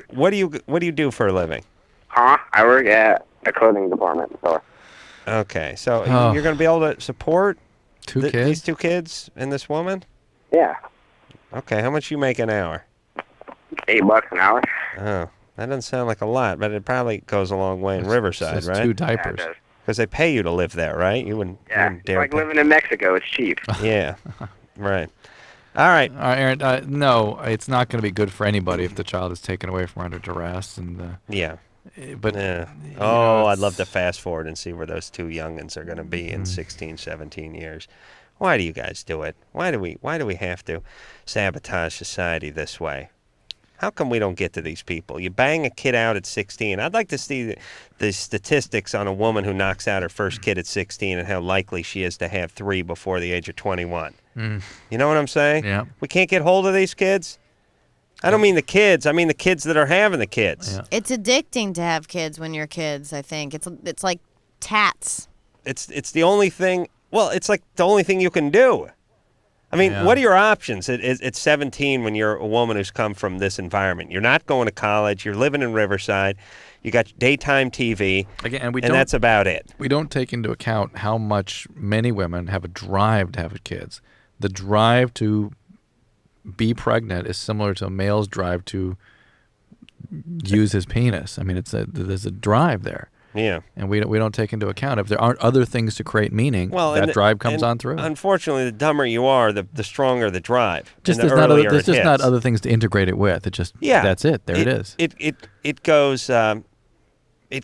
What do you do for a living? Huh? I work at a clothing department store. Okay, so Oh. you're going to be able to support kids? these 2 kids and this woman? Yeah. Okay, how much you make an hour? $8 an hour. Oh, that doesn't sound like a lot, but it probably goes a long way in Riverside, It's right? 2 diapers. Yeah, it does. Because they pay you to live there, right? You wouldn't It's dare like pay. living in Mexico. It's cheap. Yeah, right. All right. All right, Aaron. No, it's not going to be good for anybody if the child is taken away from her under duress. And yeah. But yeah. you Oh, know, I'd love to fast forward and see where those 2 youngins are going to be in 16, 17 years. Why do you guys do it? Why do we have to sabotage society this way? How come we don't get to these people? You bang a kid out at 16. I'd like to see the statistics on a woman who knocks out her first kid at 16 and how likely she is to have 3 before the age of 21. You know what I'm saying? Yeah. We can't get hold of these kids? I don't mean the kids. I mean the kids that are having the kids. Yeah. It's addicting to have kids when you're kids, I think. It's like tats. It's the only thing. Well, it's like the only thing you can do. I mean, Yeah. what are your options at 17 when you're a woman who's come from this environment? You're not going to college. You're living in Riverside. You got daytime TV. Again, and that's about it. We don't take into account how much many women have a drive to have kids. The drive to be pregnant is similar to a male's drive to use his penis. I mean, there's a drive there. Yeah. And we don't take into account if there aren't other things to create meaning. That drive comes on through. Unfortunately, the dumber you are, the stronger the drive. Just and there's just not other things to integrate it with. It just that's it. There it is. It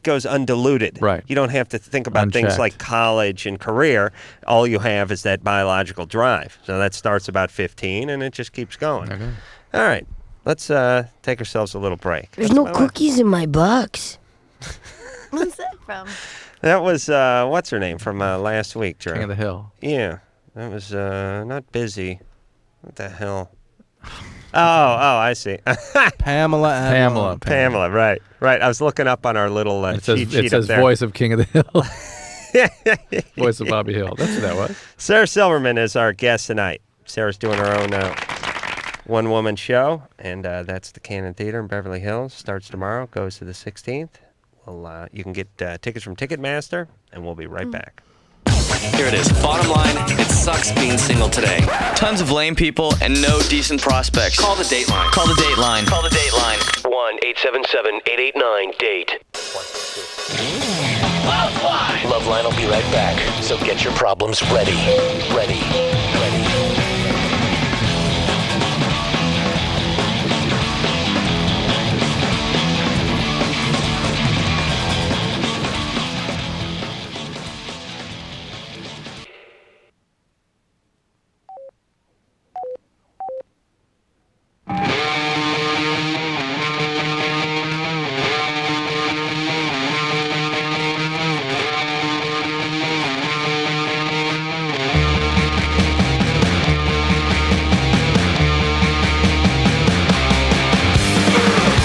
goes undiluted. Right. You don't have to think about things Unchecked. like college and career. All you have is that biological drive. So that starts about 15, and it just keeps going. Okay. All right. Let's take ourselves a little break. There's no cookies in my box. What's that from? That was, what's her name from last week, Drew? King of the Hill. Yeah. That was not Busy. What the hell? Oh, I see. Pamela. Pamela, right. I was looking up on our little cheat sheet it says up there. voice of King of the Hill. Voice of Bobby Hill. That's who that was. Sarah Silverman is our guest tonight. Sarah's doing her own one-woman show, and that's the Cannon Theater in Beverly Hills. Starts tomorrow, goes to the 16th. Well, you can get tickets from Ticketmaster, and we'll be right back. Here it is. Bottom line, it sucks being single today. Tons of lame people and no decent prospects. Call the Dateline. Call the Dateline. Call the Dateline. 1-877-889-DATE. LoveLine will be right back, so get your problems ready. Ready.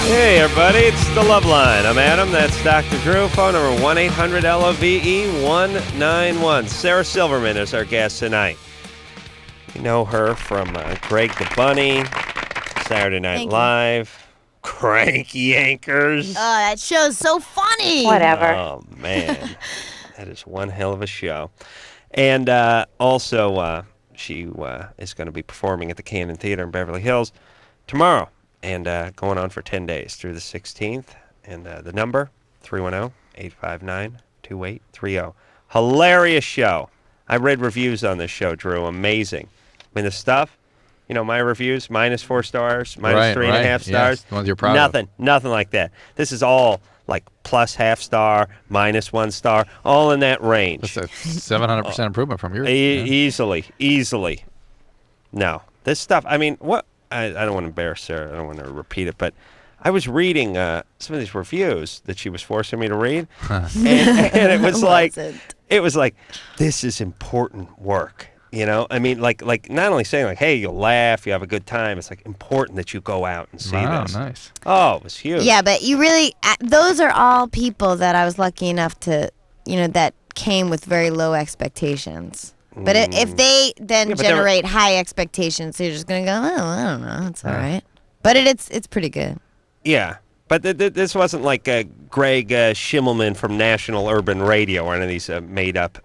Hey, everybody, it's the Love Line. I'm Adam. That's Dr. Drew. Phone number 1-800-LOVE-191. Sarah Silverman is our guest tonight. You know her from Greg the Bunny, Saturday Night Live, Crank Yankers. Oh, that show's so funny. Whatever. Oh, man. That is one hell of a show. And also, she is going to be performing at the Cannon Theater in Beverly Hills tomorrow. And going on for 10 days through the 16th. And the number, 310-859-2830. Hilarious show. I read reviews on this show, Drew. Amazing. I mean, the stuff, my reviews, -4 stars, -3.5 stars. Yes, the ones you're proud of. Nothing like that. This is all like +0.5 star, -1 star, all in that range. That's a 700% improvement from yours. Easily. No. This stuff, I mean, what? I don't want to embarrass Sarah. I don't want to repeat it, but I was reading some of these reviews that she was forcing me to read, and it was like, this is important work. I mean, like not only saying like, hey, you'll laugh, you have a good time. It's like important that you go out and see this. Nice. Oh, it was huge. Yeah, but you really, those are all people that I was lucky enough to, that came with very low expectations. But if they then generate high expectations, so you're just going to go, oh, I don't know, it's all right. But it's pretty good. Yeah. But this wasn't like Greg Schimmelman from National Urban Radio or any of these made up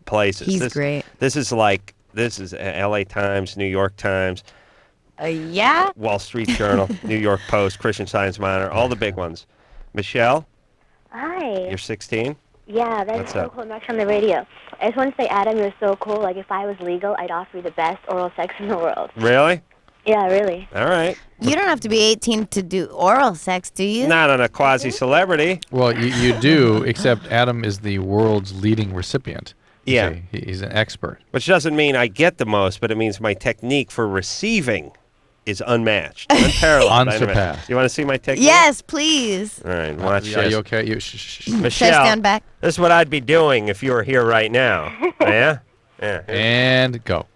places. He's great. This is L.A. Times, New York Times, yeah, Wall Street Journal, New York Post, Christian Science Monitor, all the big ones. Michelle, Hi. you're 16. Yeah, that's What's so up? cool. I'm actually on the radio. I just want to say, Adam, you're so cool. Like, if I was legal, I'd offer you the best oral sex in the world. Really? Yeah, really. All right. You don't have to be 18 to do oral sex, do you? Not on a quasi-celebrity. Well, you do, except Adam is the world's leading recipient. Yeah. He's an expert. Which doesn't mean I get the most, but it means my technique for receiving is unmatched, unparalleled. Unsurpassed. You want to see my technique? Yes, please. All right, watch this. Are you okay? Michelle, stand back. This is what I'd be doing if you were here right now. Yeah? Yeah. And go.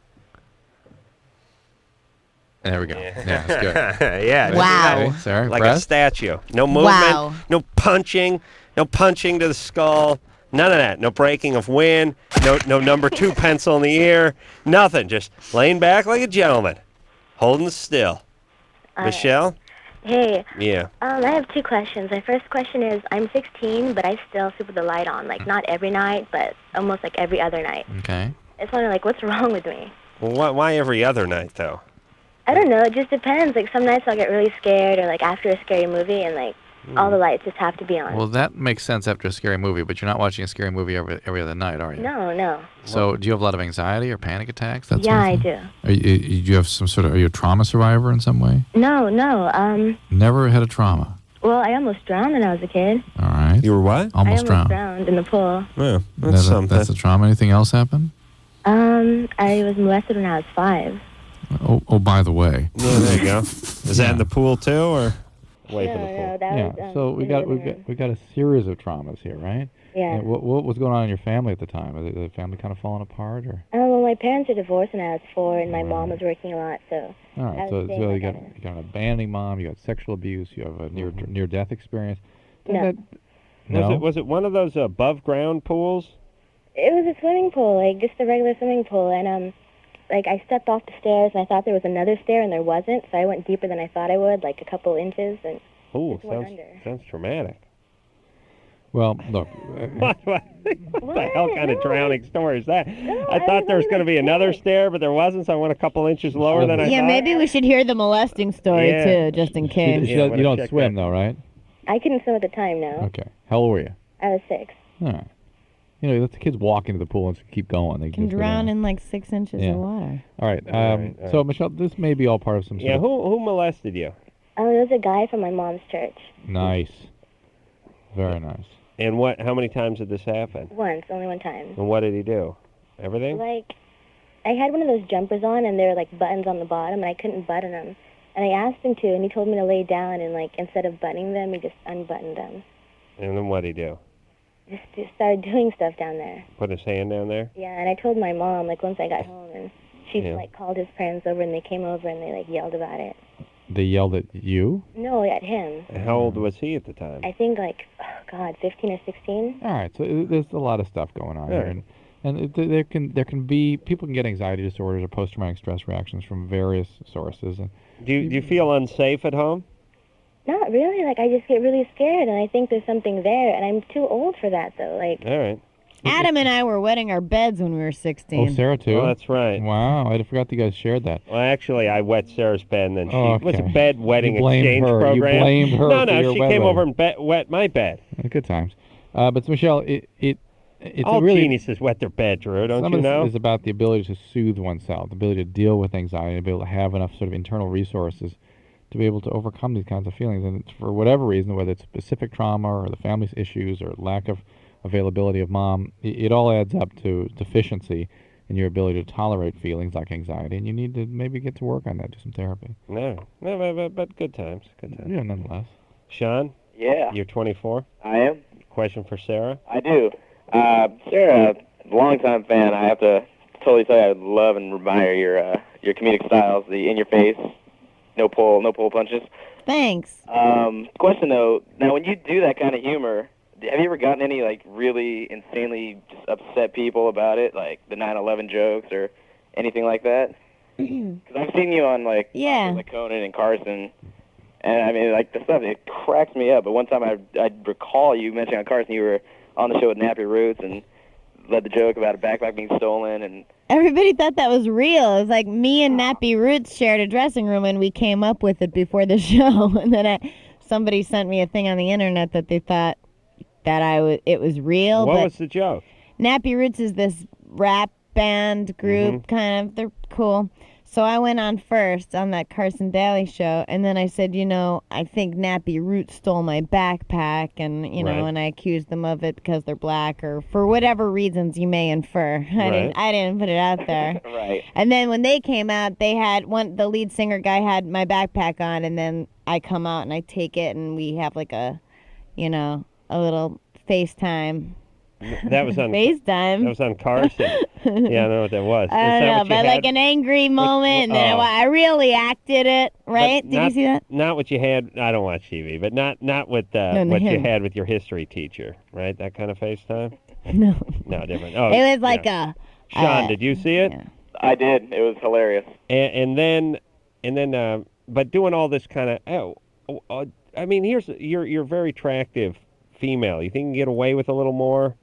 There we go. Yeah, that's good. Yeah. Wow. Okay, Sarah, Like impressed? a statue. No movement. Wow. No punching to the skull. None of that. No breaking of wind. No number 2 pencil in the ear. Nothing. Just laying back like a gentleman. Holding still. Michelle? Hey. Yeah. I have 2 questions. My first question is, I'm 16, but I still sleep with the light on. Like, not every night, but almost like every other night. Okay. I just wonder, like, what's wrong with me? Well, why every other night, though? I don't know. It just depends. Like, some nights I'll get really scared, or like after a scary movie, and like All the lights just have to be on. Well, that makes sense after a scary movie, but you're not watching a scary movie every other night, are you? No, no. So, do you have a lot of anxiety or panic attacks? That Yeah, sort of I thing? do. Do you have some sort of? Are you a trauma survivor in some way? No, no. Never had a trauma. Well, I almost drowned when I was a kid. All right. You were what? Almost I almost drowned. drowned in the pool. Yeah, that's something. That's a trauma. Anything else happen? I was molested when I was 5. Oh, by the way. Yeah, there you go. Is that in the pool too, or away from the pool? No, that was. So we got a series of traumas here, right? Yeah. And what was going on in your family at the time? Was the family kind of falling apart, or? Well, my parents were divorced when I was 4, and my mom was working a lot, so. All right. So you got an abandoning mom. You got sexual abuse. You have a near death experience. No. Was it one of those above ground pools? It was a swimming pool, like just a regular swimming pool, and like I stepped off the stairs and I thought there was another stair and there wasn't, so I went deeper than I thought I would, like a couple inches, and just went under. Sounds traumatic. Well, look. What the hell kind of drowning story is that? I thought there was going to be another stair, but there wasn't, so I went a couple inches lower than I thought. Yeah, maybe we should hear the molesting story too, just in case. You don't swim though, right? I couldn't swim at the time, no. Okay. How old were you? I was 6. All right. Let the kids walk into the pool and keep going. They Can just drown in like 6 inches Yeah. of water. All right. All right. So, Michelle, this may be all part of some sort Yeah, of... who molested you? It was a guy from my mom's church. Nice. Very nice. And how many times did this happen? Once, only one time. And what did he do? Everything? Like, I had one of those jumpers on, and there were like buttons on the bottom, and I couldn't button them. And I asked him to, and he told me to lay down, and like instead of buttoning them, he just unbuttoned them. And then what did he do? Just started doing stuff down there. Put his hand down there? Yeah, and I told my mom, like, once I got home, and she Yeah. like called his parents over, and they came over, and they like yelled about it. They yelled at you? No, at him. How old was he at the time? I think like, 15 or 16. All right. So there's a lot of stuff going on Yeah. here. And there can be... People can get anxiety disorders or post-traumatic stress reactions from various sources. And Do you feel unsafe at home? Not really. Like, I just get really scared, and I think there's something there, and I'm too old for that, though. Like. All right. Adam and I were wetting our beds when we were 16. Oh, Sarah too? Oh, that's right. Wow, I forgot you guys shared that. Well, actually, I wet Sarah's bed, and then she Oh, it was a okay. bed wetting You blamed exchange her. You program. blamed her No, for your she wet came leg. over and wet my bed. Good times. But Michelle, it's All really geniuses wet their bed, Drew. Don't some you of this know? is about the ability to soothe oneself, the ability to deal with anxiety, the ability to have enough sort of internal resources to be able to overcome these kinds of feelings. And it's for whatever reason, whether it's specific trauma or the family's issues or lack of availability of mom, it all adds up to deficiency in your ability to tolerate feelings like anxiety, and you need to maybe get to work on that, do some therapy. No, but good times. Good times. Yeah, nonetheless. Sean? Yeah. You're 24? I am. Question for Sarah? I do. Sarah, longtime fan. I have to totally tell you, I love and admire your comedic styles. The in your face, no pull punches. Thanks. Question though, now when you do that kind of humor, have you ever gotten any like really insanely just upset people about it, like the 9/11 jokes or anything like that? Because I've seen you on like Conan and Carson, and I mean like the stuff it cracks me up. But one time I recall you mentioning on Carson you were on the show with Nappy Roots and led the joke about a backpack being stolen and. Everybody thought that was real. It was like me and Nappy Roots shared a dressing room, and we came up with it before the show. And then somebody sent me a thing on the internet that they thought that it was real. What but was the joke? Nappy Roots is this rap band group, kind of. They're cool. So I went on first on that Carson Daly show, and then I said, I think Nappy Roots stole my backpack, and Right. and I accused them of it because they're black or for whatever reasons you may infer. I didn't put it out there. Right. And then when they came out, they had the lead singer guy had my backpack on, and then I come out and I take it, and we have like a little FaceTime. That was on FaceTime. That was on Carson. Yeah, I know what that was. I don't know, but like an angry moment, and then I really acted it, right? Did you see that? Not what you had. I don't watch TV, but not with what you had with your history teacher, right? That kind of FaceTime. No. No, different. Oh, it was like a. Sean, did you see it? Yeah. I did. It was hilarious. And then, but doing all this kind of. I mean, you're very attractive female. You think you can get away with a little more?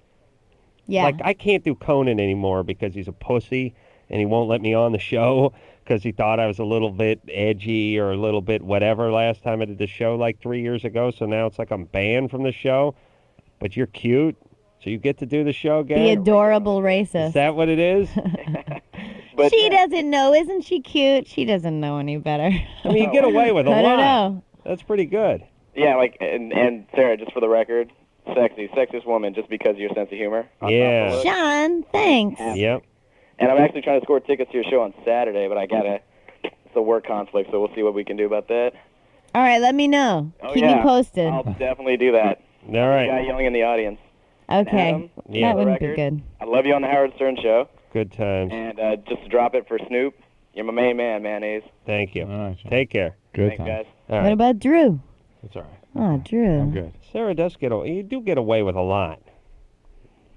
Yeah. Like, I can't do Conan anymore because he's a pussy and he won't let me on the show because he thought I was a little bit edgy or a little bit whatever last time I did the show like 3 years ago. So now it's like I'm banned from the show. But you're cute, so you get to do the show again. The adorable racist. Is that what it is? But She doesn't know. Isn't she cute? She doesn't know any better. I mean, you get away with a lot. I don't know. That's pretty good. Yeah, like, and Sarah, just for the record, sexiest woman just because of your sense of humor. Yeah. Sean, thanks. Yep. And I'm actually trying to score tickets to your show on Saturday, but it's a work conflict, so we'll see what we can do about that. All right, let me know. Oh, Keep yeah. me posted. I'll definitely do that. All right. The guy yelling in the audience. Okay. Adam, That for the wouldn't be record, good. I love you on the Howard Stern Show. Good times. And just to drop it for Snoop, you're my main man, Mayonnaise. Thank you. All right, Sean. Take care. Good Thanks, time. guys. All What right. about Drew? That's all right. Oh, Drew. I'm good. Sarah does you do get away with a lot.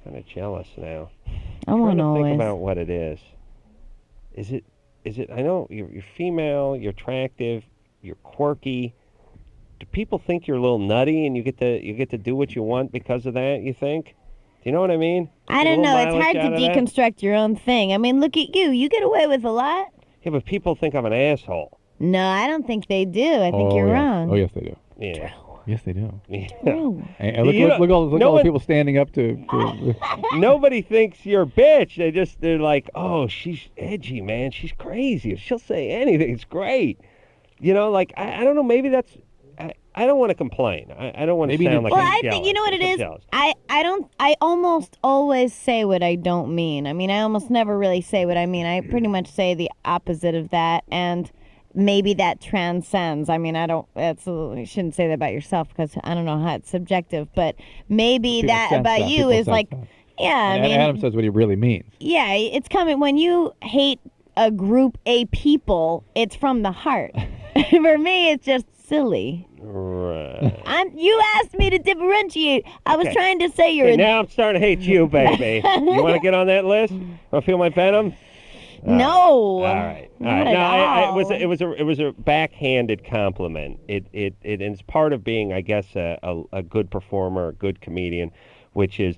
Kind of jealous now. I won't trying to always. think about what it is. Is it? I know you're female. You're attractive. You're quirky. Do people think you're a little nutty and you get to do what you want because of that? You think? Do you know what I mean? I Get a don't little know. It's mileage hard to out of that? deconstruct your own thing. I mean, look at you. You get away with a lot. Yeah, but people think I'm an asshole. No, I don't think they do. I think you're yeah. wrong. Oh, yes, they do. Yeah. Yes, they do. Yeah. Drew. And look all the people standing up to Nobody thinks you're a bitch. They're like, oh, she's edgy, man. She's crazy. She'll say anything. It's great. You know, like I don't know. Maybe that's. I don't want to complain. I don't want to sound like well, I'm I jealous. think you know what it I'm is. jealous. I almost always say what I don't mean. I mean, I almost never really say what I mean. I pretty much say the opposite of that, and maybe that transcends. I mean, I don't. You shouldn't say that about yourself because I don't know how it's subjective. But maybe People that sense about that. you People is sense like, that. yeah. I And mean, Adam says what he really means. yeah, it's coming when you hate a group, a people. It's from the heart. For me, it's just silly. Right. You asked me to differentiate. I was Okay. trying to say you're Okay, now I'm starting to hate you, baby. You want to get on that list? Want to feel my venom? No. All right. Not No, at all. it was a backhanded compliment. It's part of being, I guess, a good performer, a good comedian, which is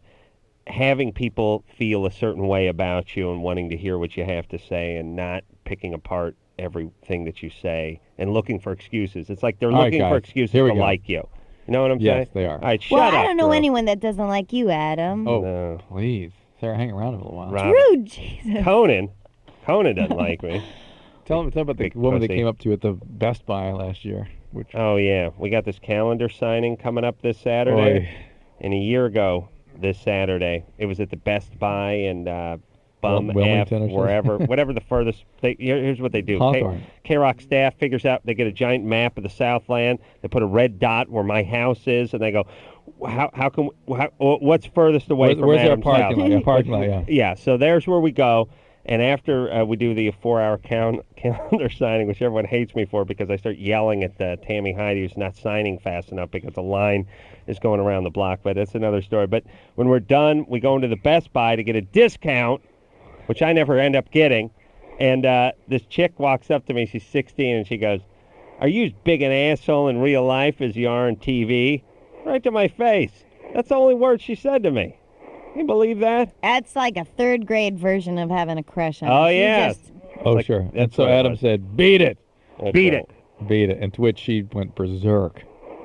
having people feel a certain way about you and wanting to hear what you have to say and not picking apart everything that you say and looking for excuses. It's like they're All right, looking for guys, excuses here we to go. like you. You know what I'm Yes, saying? they are. All right, shut Well, up. I don't know Drew. anyone that doesn't like you, Adam. Oh, No. please. Sarah, hang around a little while. Robert. Drew, Jesus. Conan doesn't like me. Tell them about the Big woman that pussy. came up to you at the Best Buy last year. Which Oh yeah, we got this calendar signing coming up this Saturday. And a year ago, this Saturday, it was at the Best Buy and Bum F, Wilmington or something? wherever, whatever the furthest. Here's what they do. Hawthorne. KNRK staff figures out. They get a giant map of the Southland. They put a red dot where my house is, and they go, what's furthest away from where's our Adam's parking house? lot? Yeah, parking lot, yeah. Yeah, so there's where we go. And after we do the 4-hour calendar signing, which everyone hates me for because I start yelling at Tammy Heidi, who's not signing fast enough because the line is going around the block. But that's another story. But when we're done, we go into the Best Buy to get a discount, which I never end up getting. And this chick walks up to me. She's 16, and she goes, "Are you as big an asshole in real life as you are on TV?" Right to my face. That's the only word she said to me. Can you believe that? That's like a third grade version of having a crush on Oh, her. She yeah. just- Oh, Like, sure. And that's so what it Adam was. said, beat it. Beat it. Beat it. And to which she went berserk.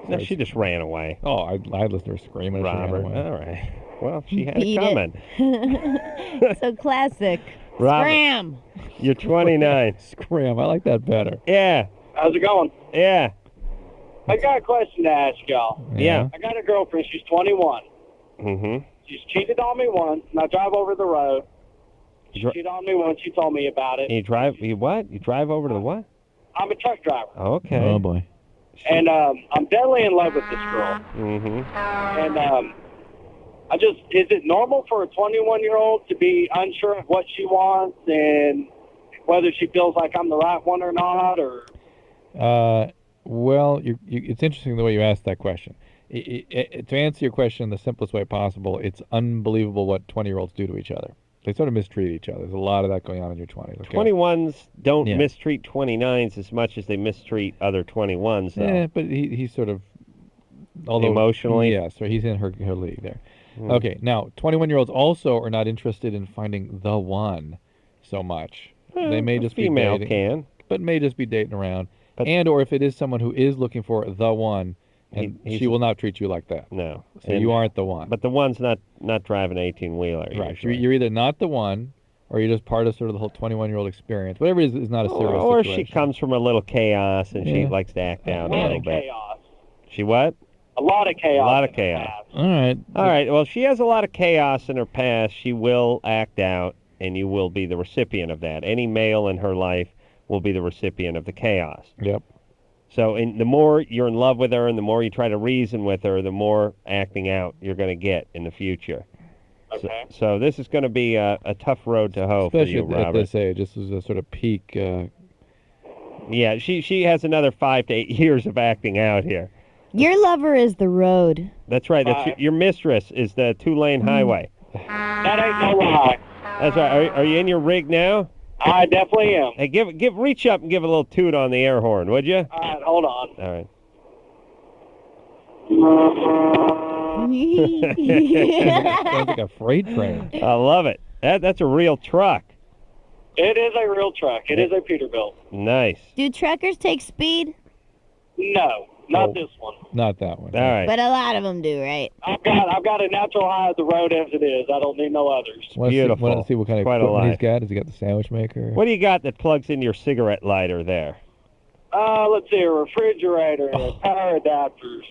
No, she just ran away. Oh, I listened to her screaming. as she ran Robert. away. All right. Well, she had Beat it it. coming. So classic. Robert. Scram. You're 29. Scram. I like that better. Yeah. How's it going? Yeah. I got a question to ask y'all. Yeah. I got a girlfriend. She's 21. Mm-hmm. She's cheated on me once, and I drive over the road. She Dri- cheated on me once. She told me about it. You drive? You what? You drive over to the what? I'm a truck driver, Okay. Oh, boy. and I'm deadly in love with this girl. Mm-hmm. And is it normal for a 21-year-old to be unsure of what she wants and whether she feels like I'm the right one or not, or? Well, it's interesting the way you asked that question. To answer your question in the simplest way possible, it's unbelievable what 20-year-olds do to each other. They sort of mistreat each other. There's a lot of that going on in your 20s. Okay? 21s don't Yeah. mistreat 29s as much as they mistreat other 21s, though. Yeah, but he's sort of... Although, Emotionally? Yes, so he's in her league there. Hmm. Okay, now, 21-year-olds also are not interested in finding the one so much. They may just be female dating. can. But may just be dating around. But- or if it is someone who is looking for the one, and he's- she will not treat you like that. No. So you aren't the one. But the one's not driving an 18-wheeler. Right. usually. You're either not the one, or you're just part of sort of the whole 21-year-old experience. Whatever it is not a serious Or situation. she comes from a little chaos and she Yeah. likes to act out a lot little of bit. chaos. She what? A lot of chaos. A lot of in the chaos. past. All right. All right. Well, if she has a lot of chaos in her past, she will act out, and you will be the recipient of that. Any male in her life will be the recipient of the chaos. Yep. So the more you're in love with her and the more you try to reason with her, the more acting out you're going to get in the future. Okay. So this is going to be a tough road to hoe for Especially you, at Robert. this age. This is a sort of peak. Yeah, she has another 5 to 8 years of acting out here. Your lover is the road. That's right. That's your mistress is the 2-lane highway. That ain't no lie. That's right. Are you in your rig now? I definitely am. Hey, reach up and give a little toot on the air horn, would you? All right, hold on. All right. Sounds like a freight train. I love it. That's a real truck. It is a real truck. It is a Peterbilt. Nice. Do truckers take speed? No, not this one. Not that one. All right. But a lot of them do, right? I've got a natural high of the road as it is. I don't need no others. Beautiful. Want to see what kind of Quite a equipment he's life. got? Has he got the sandwich maker? What do you got that plugs into your cigarette lighter there? Let's see, a refrigerator, power adapters.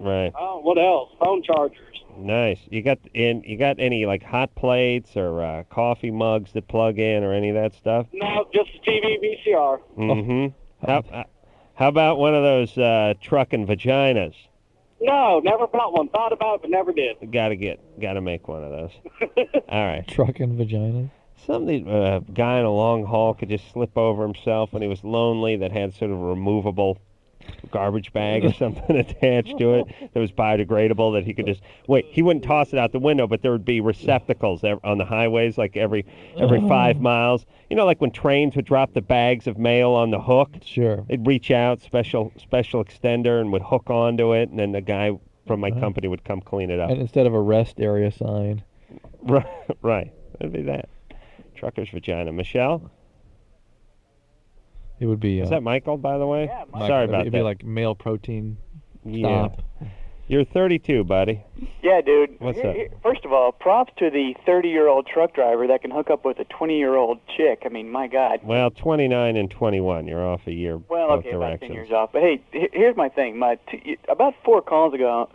Right. Oh, what else? Phone chargers. Nice. You got any like hot plates or coffee mugs that plug in or any of that stuff? No, just a TV VCR. Mm-hmm. How about one of those trucking vaginas? No, never bought one. Thought about it, but never did. Gotta make one of those. All right. Trucking vagina? Something a guy in a long haul could just slip over himself when he was lonely that had sort of a removable garbage bag or something attached to it that was biodegradable that he could just he wouldn't toss it out the window, but there would be receptacles on the highways like every 5 miles. You know, like when trains would drop the bags of mail on the hook. Sure. They'd reach out, special extender, and would hook onto it, and then the guy from my company would come clean it up. And instead of a rest area sign. Right. It'd be that. Trucker's vagina. Michelle? It would be. Is that Michael, by the way? Yeah, Michael. Sorry about It'd that. be like male protein Yeah. stop. You're 32, buddy. Yeah, dude. What's up? First of all, props to the 30-year-old truck driver that can hook up with a 20-year-old chick. I mean, my God. Well, 29 and 21. You're off a year Well, both okay, about 10 directions. years off. But hey, here's my thing. About 4 calls ago,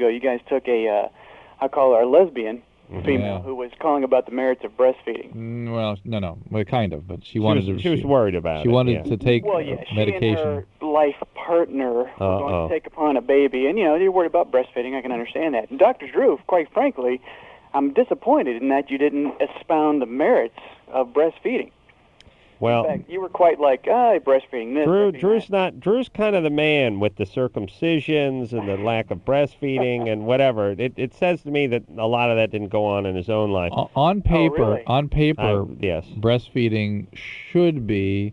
you guys took I call her a lesbian female who was calling about the merits of breastfeeding. Well, no. Well, kind of, but she wanted to. She was worried about She it. wanted to take Well, yeah, medication. she and her life partner were going to take upon a baby, and you're worried about breastfeeding. I can understand that. And Dr. Drew, quite frankly, I'm disappointed in that you didn't expound the merits of breastfeeding. Well, In fact, you were quite like, breastfeeding this. Drew's kind of the man with the circumcisions and the lack of breastfeeding and whatever. It says to me that a lot of that didn't go on in his own life. On paper, really? Yes. Breastfeeding should be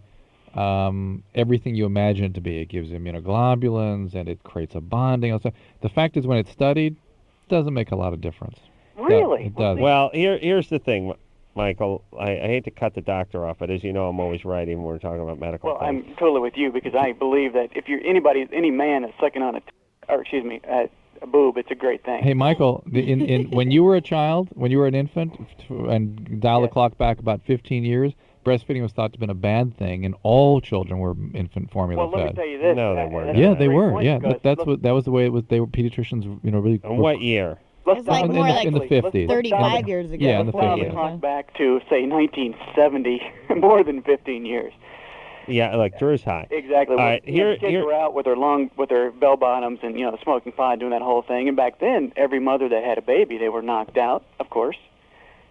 everything you imagine it to be. It gives immunoglobulins and it creates a bonding. The fact is, when it's studied, it doesn't make a lot of difference. Really? It does. Well, here's the thing, Michael. I hate to cut the doctor off, but as you know, I'm always right even when we're talking about medical Well, things. I'm totally with you because I believe that if you're any man that's sucking on a boob, it's a great thing. Hey, Michael, when you were a child, when you were an infant, and dial the clock back about 15 years, breastfeeding was thought to have been a bad thing, and all children were infant formula Well, let fed. me tell you this. No, they weren't. Yeah, they were. point Yeah, because that was the way it was. They were pediatricians, really. In what year? Let's like in, more the, like in the 50s. 35 years ago. Yeah, in the dial the 50s. clock back to, say, 1970, more than 15 years. Yeah, like Drew's high. Exactly. All right, Kids were out with their bell bottoms and smoking pot, doing that whole thing. And back then, every mother that had a baby, they were knocked out, of course.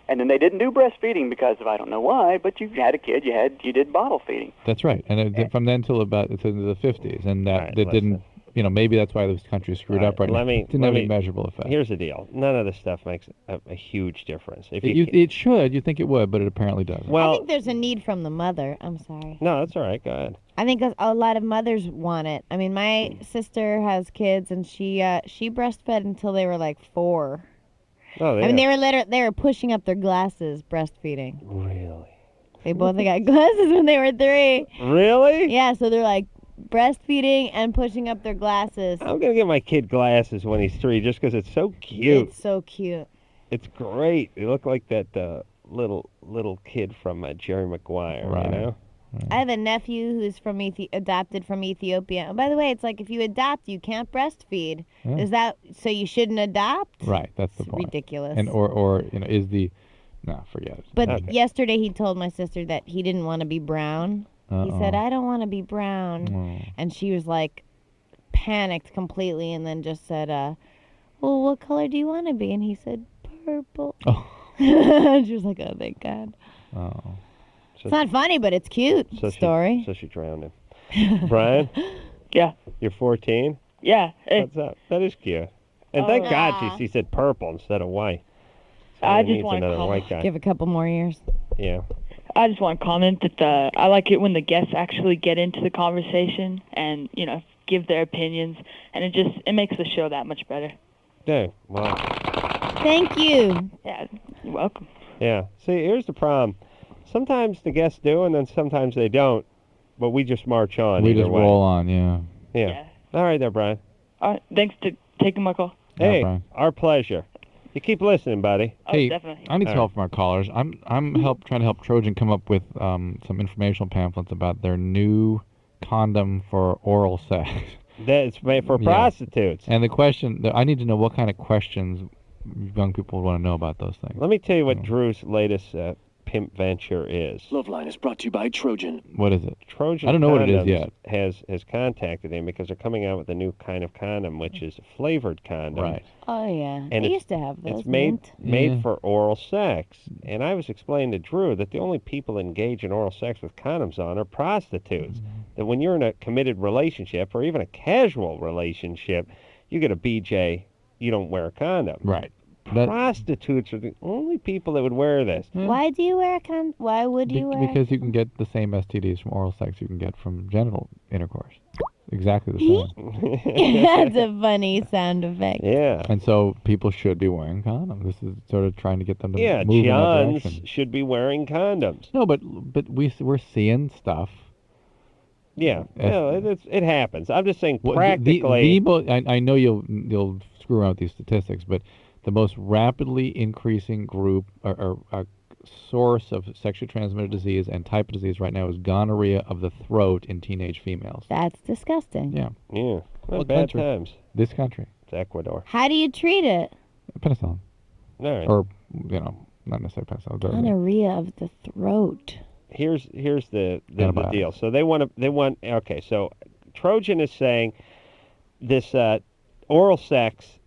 And then they didn't do breastfeeding because of I don't know why, but you had a kid, you did bottle feeding. That's right, and from then till about into the 50s, and that didn't. Maybe that's why this country is screwed up right now. It didn't have any measurable effect. Here's the deal. None of this stuff makes a huge difference. It should. You think it would, but it apparently doesn't. I think there's a need from the mother. I'm sorry. No, that's all right. Go ahead. I think a lot of mothers want it. I mean, my sister has kids, and she breastfed until they were like 4. Oh, I mean, they were pushing up their glasses breastfeeding. Really? They both got glasses when they were 3. Really? Yeah, so they're like breastfeeding and pushing up their glasses. I'm going to get my kid glasses when he's 3 just because it's so cute. It's so cute. It's great. They look like that little kid from Jerry Maguire, you know? I have a nephew who's from adopted from Ethiopia. And by the way, it's like if you adopt, you can't breastfeed. Yeah. Is that so? You shouldn't adopt? Right, that's the point. Ridiculous. And or is the no, forget it. But yesterday he told my sister that he didn't want to be brown. He said, "I don't want to be brown," and she was like, panicked completely, and then just said, "Well, what color do you want to be?" And he said, "Purple." Oh. She was like, "Oh, thank God." Oh. It's not funny, but it's cute. Story. So she drowned him. Brian? Yeah. You're 14? Yeah. Hey. What's up? That is cute. And thank God she said purple instead of white. I just needs want another to white guy. Give a couple more years. Yeah. I just want to comment that I like it when the guests actually get into the conversation and, give their opinions, and it makes the show that much better. Yeah. Wow. Thank you. Yeah, you're welcome. Yeah. See, here's the problem. Sometimes the guests do, and then sometimes they don't. But we just march on. We either just way. roll on, yeah. Yeah. All right, there, Brian. All right, thanks for taking my call. Hey, Brian. our pleasure. You keep listening, buddy. Hey, definitely. I need some help from our callers. I'm trying to help Trojan come up with some informational pamphlets about their new condom for oral sex. That's made for prostitutes. And the question, I need to know what kind of questions young people would want to know about those things. Let me tell you what Drew's latest pimp venture is. LoveLine is brought to you by Trojan. What is it? Trojan I don't know what it is Condoms yet. has contacted him because they're coming out with a new kind of condom, which is a flavored condom. Right. Oh yeah. And They it's- used to have those. It's made Yeah. for oral sex. And I was explaining to Drew that the only people that engage in oral sex with condoms on are prostitutes. That when you're in a committed relationship or even a casual relationship, you get a BJ, you don't wear a condom. Right. Prostitutes are the only people that would wear this. Why do you wear a condom? Why would you wear? Because you can get the same STDs from oral sex you can get from genital intercourse. Exactly the same. That's a funny sound effect. Yeah. And so people should be wearing condoms. This is sort of trying to get them to Yeah, move in that Johns direction. should be wearing condoms. No, but we're seeing stuff. Yeah, it happens. I'm just saying Well, practically. I know you'll screw around with these statistics, but the most rapidly increasing group or source of sexually transmitted disease and type of disease right now is gonorrhea of the throat in teenage females. That's disgusting. Yeah. Yeah. Well, What bad country? times. This country. It's Ecuador. How do you treat it? Penicillin. All right. Or, not necessarily penicillin. but- Gonorrhea of the throat. Here's the Antibiotics. deal. So okay. So Trojan is saying this oral sex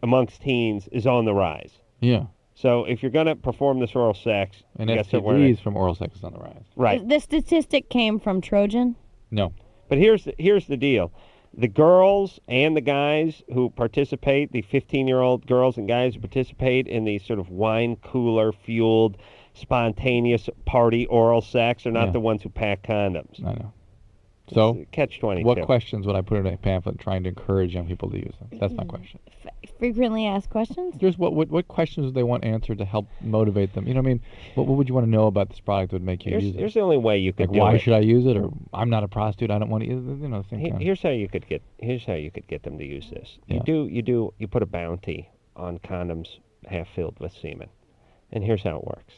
amongst teens is on the rise. Yeah. So if you're gonna perform this oral sex, And you got to start wearing STDs from oral sex is on the rise. right. The statistic came from Trojan. No. But here's the deal. The girls and the guys who participate, the 15-year-old girls and guys who participate in the sort of wine cooler fueled spontaneous party oral sex are not Yeah. the ones who pack condoms. I know. So, catch-22. What questions would I put in a pamphlet trying to encourage young people to use them? That's my question. Frequently asked questions. Just what questions do they want answered to help motivate them? You know what I mean? What would you want to know about this product that would make you use it? Here's the only way you could Like, do why it. should I use it? Or I'm not a prostitute. I don't want to use it. You know, the same kind of- Here's how you could get them to use this. Yeah. You put a bounty on condoms half filled with semen, and here's how it works.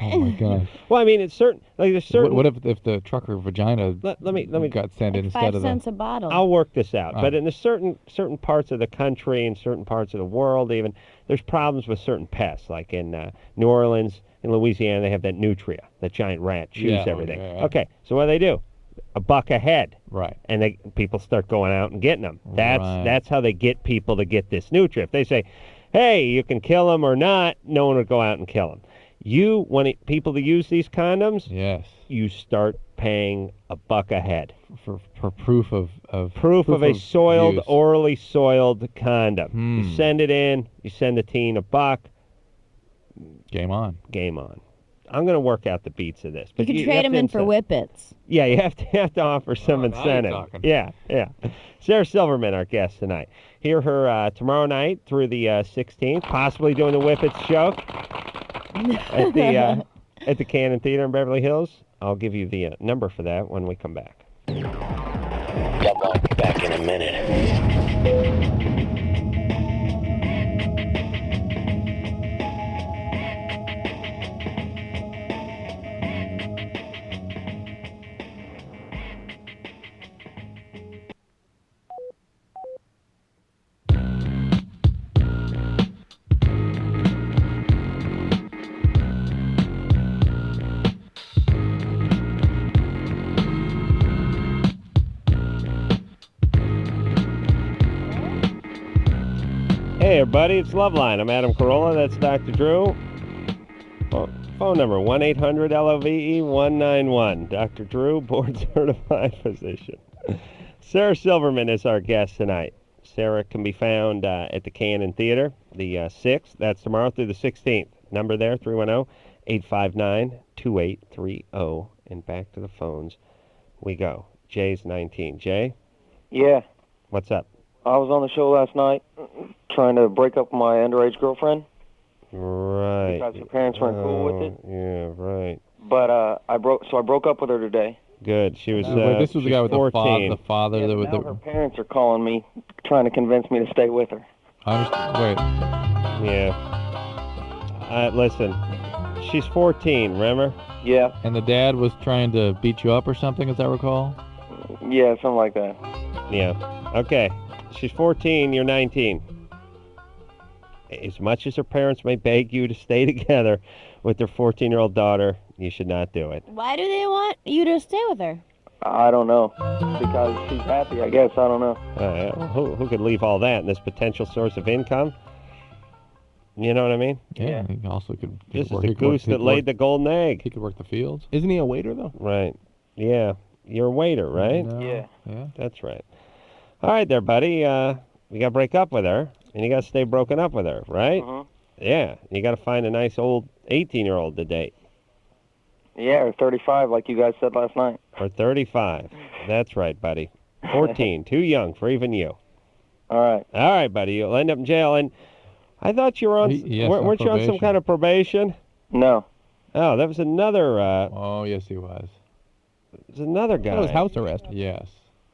Oh my God. Well, I mean, it's certain. Like there's certain. What if the trucker vagina let me got sent in instead 5 of cents the? a bottle. I'll work this out. Oh. But in certain parts of the country and certain parts of the world, even there's problems with certain pests. Like in New Orleans, in Louisiana, they have that nutria, that giant rat chews Yeah, everything. yeah. Okay, so what do? $1 a head. Right. And people start going out and getting them. Right. That's how they get people to get this nutria. If they say, hey, you can kill them or not, no one would go out and kill them. You want people to use these condoms? Yes. You start paying $1 a head For proof of proof of a soiled, use. orally soiled condom. You Hmm. send it in. You send the teen $1. Game on. Game on. I'm going to work out the beats of this. You But could you trade have them to in for incent- whippets. Yeah, you have to offer some now you're incentive. talking. Yeah. Sarah Silverman, our guest tonight. Hear her tomorrow night through the 16th, possibly doing the Whippets show at at the Cannon Theater in Beverly Hills. I'll give you the number for that when we come back. Loveline, back in a minute. Hey, everybody, it's Loveline. I'm Adam Carolla. That's Dr. Drew. Phone number 1-800-LOVE-191. Dr. Drew, board-certified physician. Sarah Silverman is our guest tonight. Sarah can be found at the Cannon Theater, the 6th. That's tomorrow through the 16th. Number there, 310-859-2830. And back to the phones we go. Jay's 19. Jay? Yeah. What's up? I was on the show last night trying to break up with my underage girlfriend. Right. Because her parents weren't cool with it. Yeah, right. But I broke up with her today. Good. She was. This was the guy with 14. the father. Yeah, that now her parents are calling me, trying to convince me to stay with her. Wait. Yeah. Listen, she's 14. Remember? Yeah. And the dad was trying to beat you up or something, as I recall. Yeah, something like that. Yeah. Okay. She's 14. You're 19. As much as her parents may beg you to stay together with their 14-year-old daughter, you should not do it. Why do they want you to stay with her? I don't know. Because she's happy, I guess. I don't know. Who could leave all that in this potential source of income? You know what I mean? Yeah. He also could. This is the goose that laid the golden egg. He could work the fields. Isn't he a waiter, though? Right. Yeah. You're a waiter, right? No. Yeah. Yeah. That's right. All right there, buddy. You got to break up with her, and you got to stay broken up with her, right? Uh-huh. Yeah. You got to find a nice old 18-year-old to date. Yeah, or 35, like you guys said last night. Or 35. That's right, buddy. 14. Too young for even you. All right. All right, buddy. You'll end up in jail. And I thought you were on... Yes, weren't you on some kind of probation? No. Oh, that was another... oh, yes, he was. There's another guy. That was house arrest. Yes.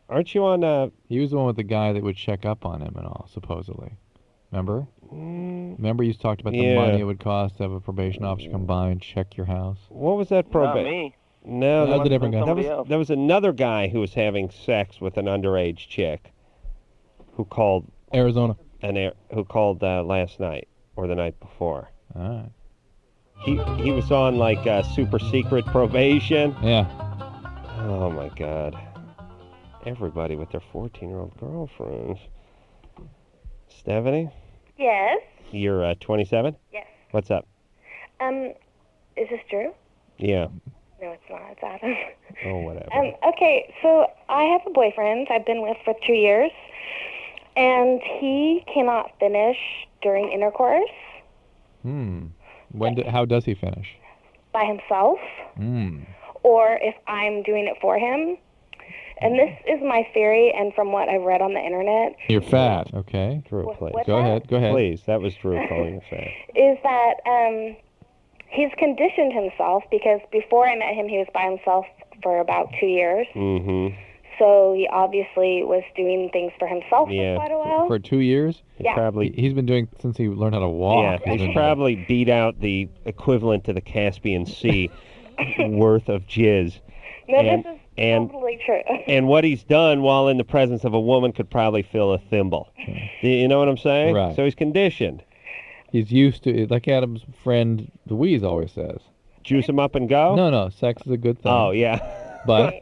Aren't you on... He was the one with the guy that would check up on him and all, supposedly. Remember? Remember you talked about the money it would cost to have a probation officer come by and check your house? What was that probation? Not me. No, That was a different guy. That was another guy who was having sex with an underage chick who called... Arizona. Who called last night or the night before. All right. He was on like super secret probation. Yeah. Oh my God. Everybody with their 14-year-old girlfriends. Stephanie? Yes. You're 27? Yes. What's up? Is this Drew? Yeah. No, it's not. It's Adam. Oh, whatever. Okay, so I have a boyfriend I've been with for 2 years, and he cannot finish during intercourse How does he finish? by himself, or if I'm doing it for him. And this is my theory, and from what I've read on the internet, You're fat. Okay. Drew, please. what's Go that? ahead. Go ahead. Please, that was Drew calling you fat. is that he's conditioned himself, because before I met him, he was by himself for about 2 years. Mm-hmm. So he obviously was doing things for himself for quite a while. For 2 years? Yeah. He's been doing since he learned how to walk. Yeah, he's probably beat out the equivalent to the Caspian Sea worth of jizz. No, this is totally true. And what he's done while in the presence of a woman could probably fill a thimble. You know what I'm saying? Right. So he's conditioned. He's used to, like Adam's friend Louise always says. Juice him up and go? No, sex is a good thing. Oh, yeah. But...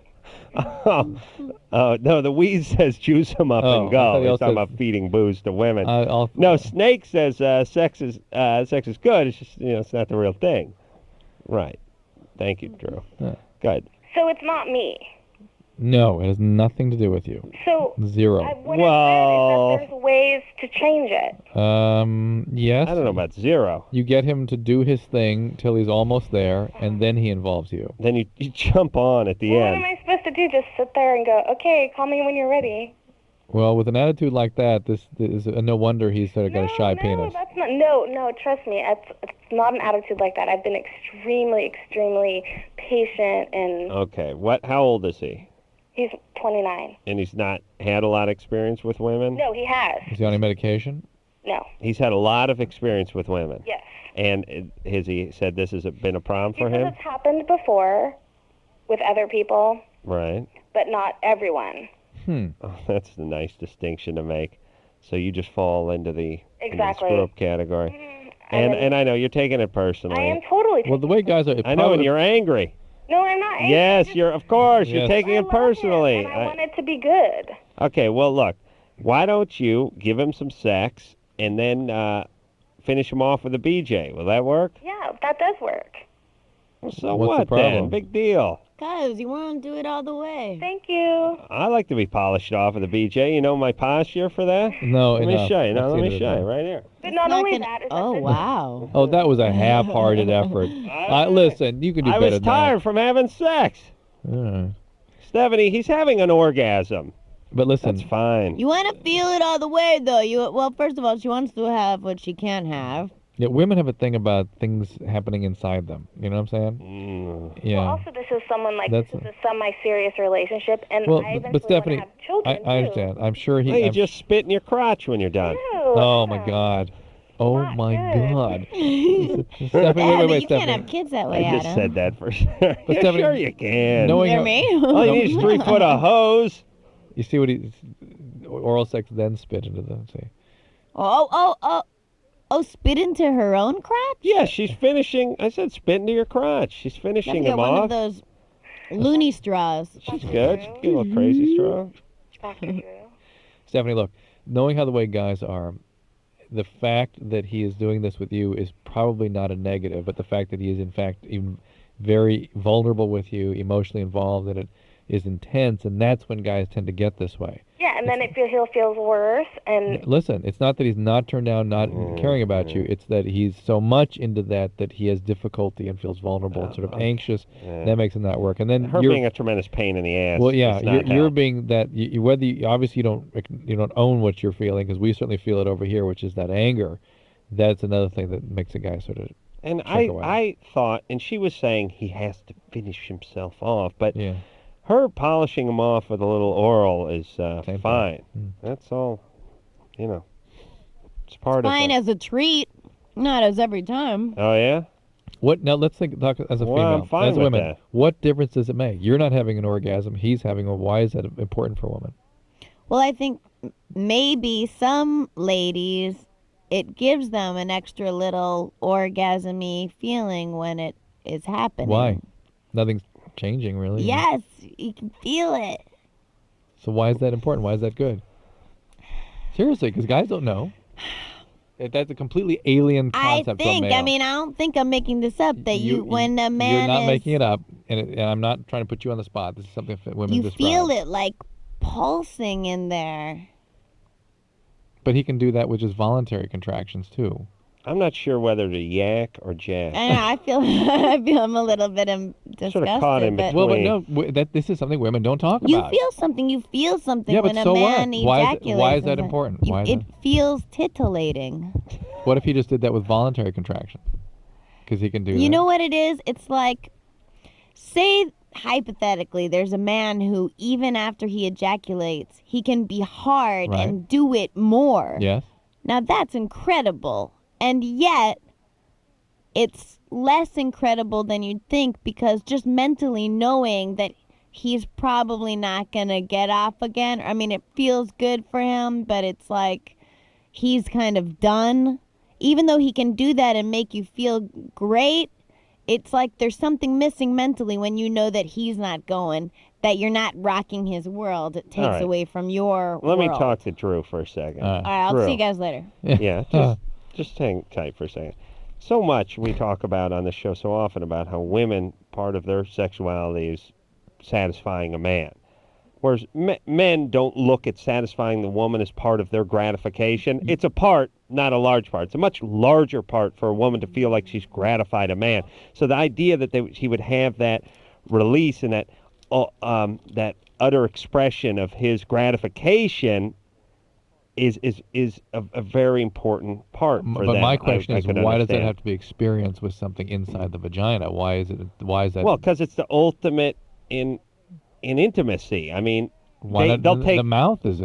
Oh, no, the weed says juice him up and go. He's talking about feeding booze to women. No, Snake says sex is good. It's just, it's not the real thing. Right. Thank you, Drew. Yeah. Good. So it's not me. No, it has nothing to do with you. So Zero. What I read is that there's ways to change it. Yes. I don't know about zero. You get him to do his thing till he's almost there, and then he involves you. Then you jump on at the What end. am I supposed to do? Just sit there and go, okay, call me when you're ready? Well, with an attitude like that, this is no wonder he's sort of got a shy penis. That's not. No. Trust me, it's not an attitude like that. I've been extremely patient, and Okay. How old is he? he's 29. And he's not had a lot of experience with women? No, he has. Is he on any medication? No. He's had a lot of experience with women. Yes. And has he said this has been a problem for He says him? it's happened before with other people, Right. but not everyone. Oh, that's a nice distinction to make. So you just fall into the Exactly. screw-up category. And I know you're taking it personally. I am totally. Well, the way guys are... I know, and you're angry. No, I'm not angry. Yes, of course, you're Yes. taking it personally. And I want it to be good. Okay, well, look, why don't you give him some sex and then finish him off with a BJ? Will that work? Yeah, that does work. Well, so What's the what then? problem? Big deal. Guys, you want to do it all the way. Thank you. I like to be polished off with a BJ. You know my posture for that? No, Let me enough. show you. No, I've let seen me it show you enough. right here. But not only that, Oh, wow. Oh, that was a half-hearted effort. Listen, you can do I better was than tired from having sex. that. Stephanie, he's having an orgasm. But listen, That's fine. You want to feel it all the way, though. Well, first of all, she wants to have what she can't have. yeah, women have a thing about things happening inside them. You know what I'm saying? Yeah. Well, also, this is someone That's this is a semi-serious relationship, and Well, I but eventually Stephanie, want to have children I understand. I'm sure he. Well, you I'm just spit in your crotch when you're done. Oh my God. Oh my God. Stephanie, wait, You Stephanie. can't have kids that way, I just Adam. said that for sure. But Stephanie, Sure you can. knowing Hear how- me? All you need is 3 foot of hose. You see what oral sex then spit into the see. Oh, spit into her own crotch? Yeah, she's finishing. I said spit into your crotch. She's finishing Gotta get him one off. of those loony straws. She's good. She's a little crazy strong. Stephanie, look, knowing how the way guys are, the fact that he is doing this with you is probably not a negative, but the fact that he is in fact even very vulnerable with you, emotionally involved, and it is intense, and that's when guys tend to get this way. Yeah, and then he'll feel worse, and Listen, it's not that he's not turned down, not caring about you. It's that he's so much into that he has difficulty and feels vulnerable and sort of anxious. Yeah. That makes him not work. And then Her you're being a tremendous pain in the ass. well, yeah, does not you're help. being that. Whether obviously you don't own what you're feeling, because we certainly feel it over here, which is that anger. That's another thing that makes a guy sort of. And check away. I thought, and she was saying he has to finish himself off, but Yeah. her polishing him off with a little oral is fine. Hmm. That's all. You know, it's part Fine of it. as a treat, not as every time. Oh yeah. What now? Let's talk as a Well, female, I'm fine as a with woman. that. What difference does it make? You're not having an orgasm. He's having one. Why is that important for a woman? Well, I think maybe some ladies, it gives them an extra little orgasm-y feeling when it is happening. Why? Nothing's changing really. Yes, you can feel it. So why is that important? Why is that good? Seriously, because guys don't know. That's a completely alien I concept to a think. male. I mean, I don't think I'm making this up. That when a man You're not is, making it up, and I'm not trying to put you on the spot. This is something that women you describe. feel it like pulsing in there. But he can do that with just voluntary contractions too. I'm not sure whether to yak or jack. I know. I feel. I feel I'm a little bit disgusted. Sort of caught in but between. Well, but no, this is something women don't talk you about. feel something. You feel something Yeah, when but a so what? man Why ejaculates. is that inside. important? Why is It feels titillating. What if he just did that with voluntary contractions? Because he can do that. You know what it is? It's like, say hypothetically, there's a man who even after he ejaculates, he can be hard Right. and do it more. Yes. Now that's incredible. And yet, it's less incredible than you'd think, because just mentally knowing that he's probably not going to get off again. I mean, it feels good for him, but it's like he's kind of done. Even though he can do that and make you feel great, it's like there's something missing mentally when you know that he's not going, that you're not rocking his world. It takes All right. away from your Let me world. talk to Drew for a second. All right, I'll Drew. see you guys later. Yeah, just hang tight for a second. So much we talk about on the show so often about how women, part of their sexuality is satisfying a man. Whereas men don't look at satisfying the woman as part of their gratification. It's a part, not a large part. It's a much larger part for a woman to feel like she's gratified a man. So the idea that he would have that release and that utter expression of his gratification is a very important part for But them. my question I is, could why does that understand. have to be experienced with something inside the vagina? Why is that? Well, because it's the ultimate in intimacy. I mean, why not, they'll the, take. the mouth is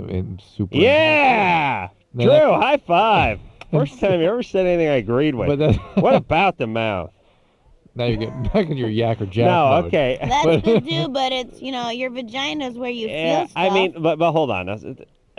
super. Yeah, Then Drew, high five. First time you ever said anything I agreed with. What about the mouth? Now you're getting back in your yak or jack No, mode. okay. That's good too, but it's your vagina is where you Yeah, feel stuff. I mean, but hold on.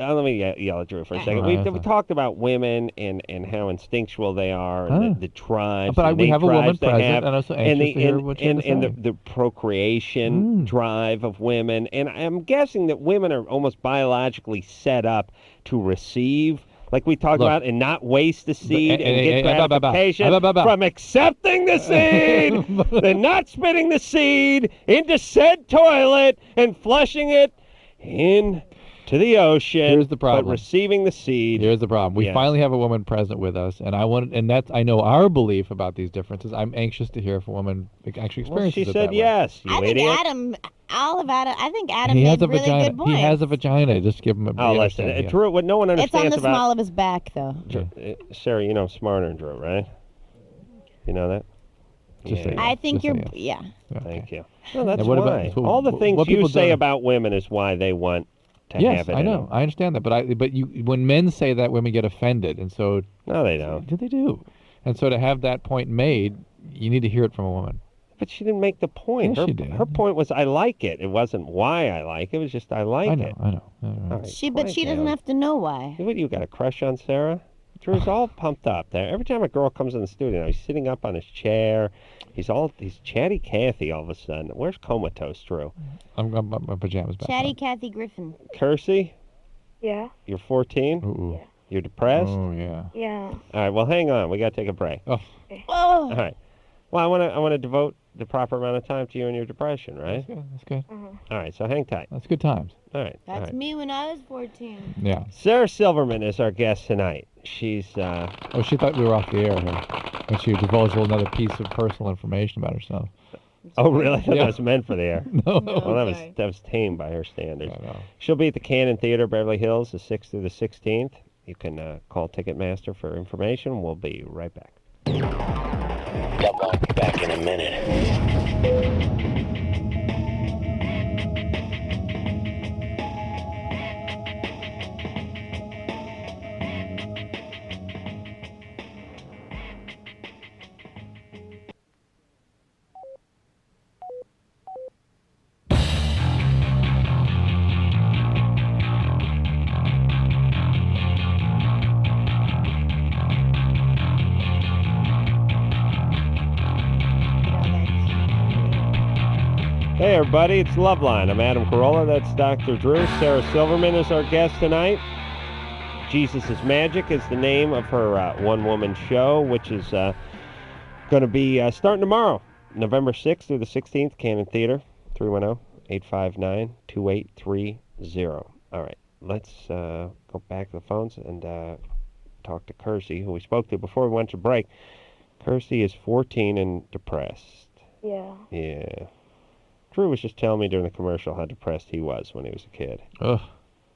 Let me yell at Drew for a second. We talked about women and how instinctual they are, and the tribes. But the we have a woman tribes they present, have, and I'm so and anxious the to hear what you have to and say. the procreation drive of women. And I'm guessing that women are almost biologically set up to receive. Like we talked about, and not waste the seed and get gratification from accepting the seed and not spitting the seed into said toilet and flushing it into the ocean. Here's the problem. But receiving the seed. Here's the problem. We finally have a woman present with us, and I know our belief about these differences. I'm anxious to hear if a woman actually experiences Well, she it said that way. yes. You I think idiot. I think Adam He made has a really vagina. good points. He has a vagina. Just give him a. Oh, listen, Drew. What no one It's understands on the about small of his back, though. Sarah, you know I'm smarter than Drew, right? You know that? Just say I think Just you're. say yes. Yeah. Thank you. No, that's what why. about- so All the what things you people say do- about women is why they want to Yes, have it. I in know. them. I understand that, but when men say that, women get offended, and so No, they don't. They do, and so to have that point made, you need to hear it from a woman. But she didn't make the point. Yes, she did. Her point was, I like it. It wasn't why I like it. It was just I like it. I know. All right, But she doesn't have to know why. What, you got a crush on Sarah? Drew's all pumped up there. Every time a girl comes in the studio, he's sitting up on his chair. He's chatty Cathy all of a sudden. Where's comatose Drew? I'm my pajamas back. Chatty Cathy Griffin. Kersey, Yeah. you're 14? Ooh. You're depressed? Oh yeah. Yeah. All right, well, hang on. We got to take a break. Oh. All right. Well, I want to devote the proper amount of time to you and your depression, right? That's good. All right, so hang tight. That's good times. All right. all That's right. me when I was 14. Yeah. Sarah Silverman is our guest tonight. She's Oh, she thought we were off the air here, and she divulged another piece of personal information about herself. Oh, really? I thought Yeah. that was meant for the air. No. Well, that was tame by her standards. She'll be at the Cannon Theater, Beverly Hills, the 6th through the 16th. You can call Ticketmaster for information. We'll be right back. LoveLine, be back in a minute. Hey, everybody, it's LoveLine. I'm Adam Carolla. That's Dr. Drew. Sarah Silverman is our guest tonight. Jesus is Magic is the name of her one-woman show, which is going to be starting tomorrow, November 6th through the 16th, Cannon Theater, 310-859-2830. All right, let's go back to the phones and talk to Kersey, who we spoke to before we went to break. Kersey is 14 and depressed. Yeah. Yeah. Drew was just telling me during the commercial how depressed he was when he was a kid. Ugh,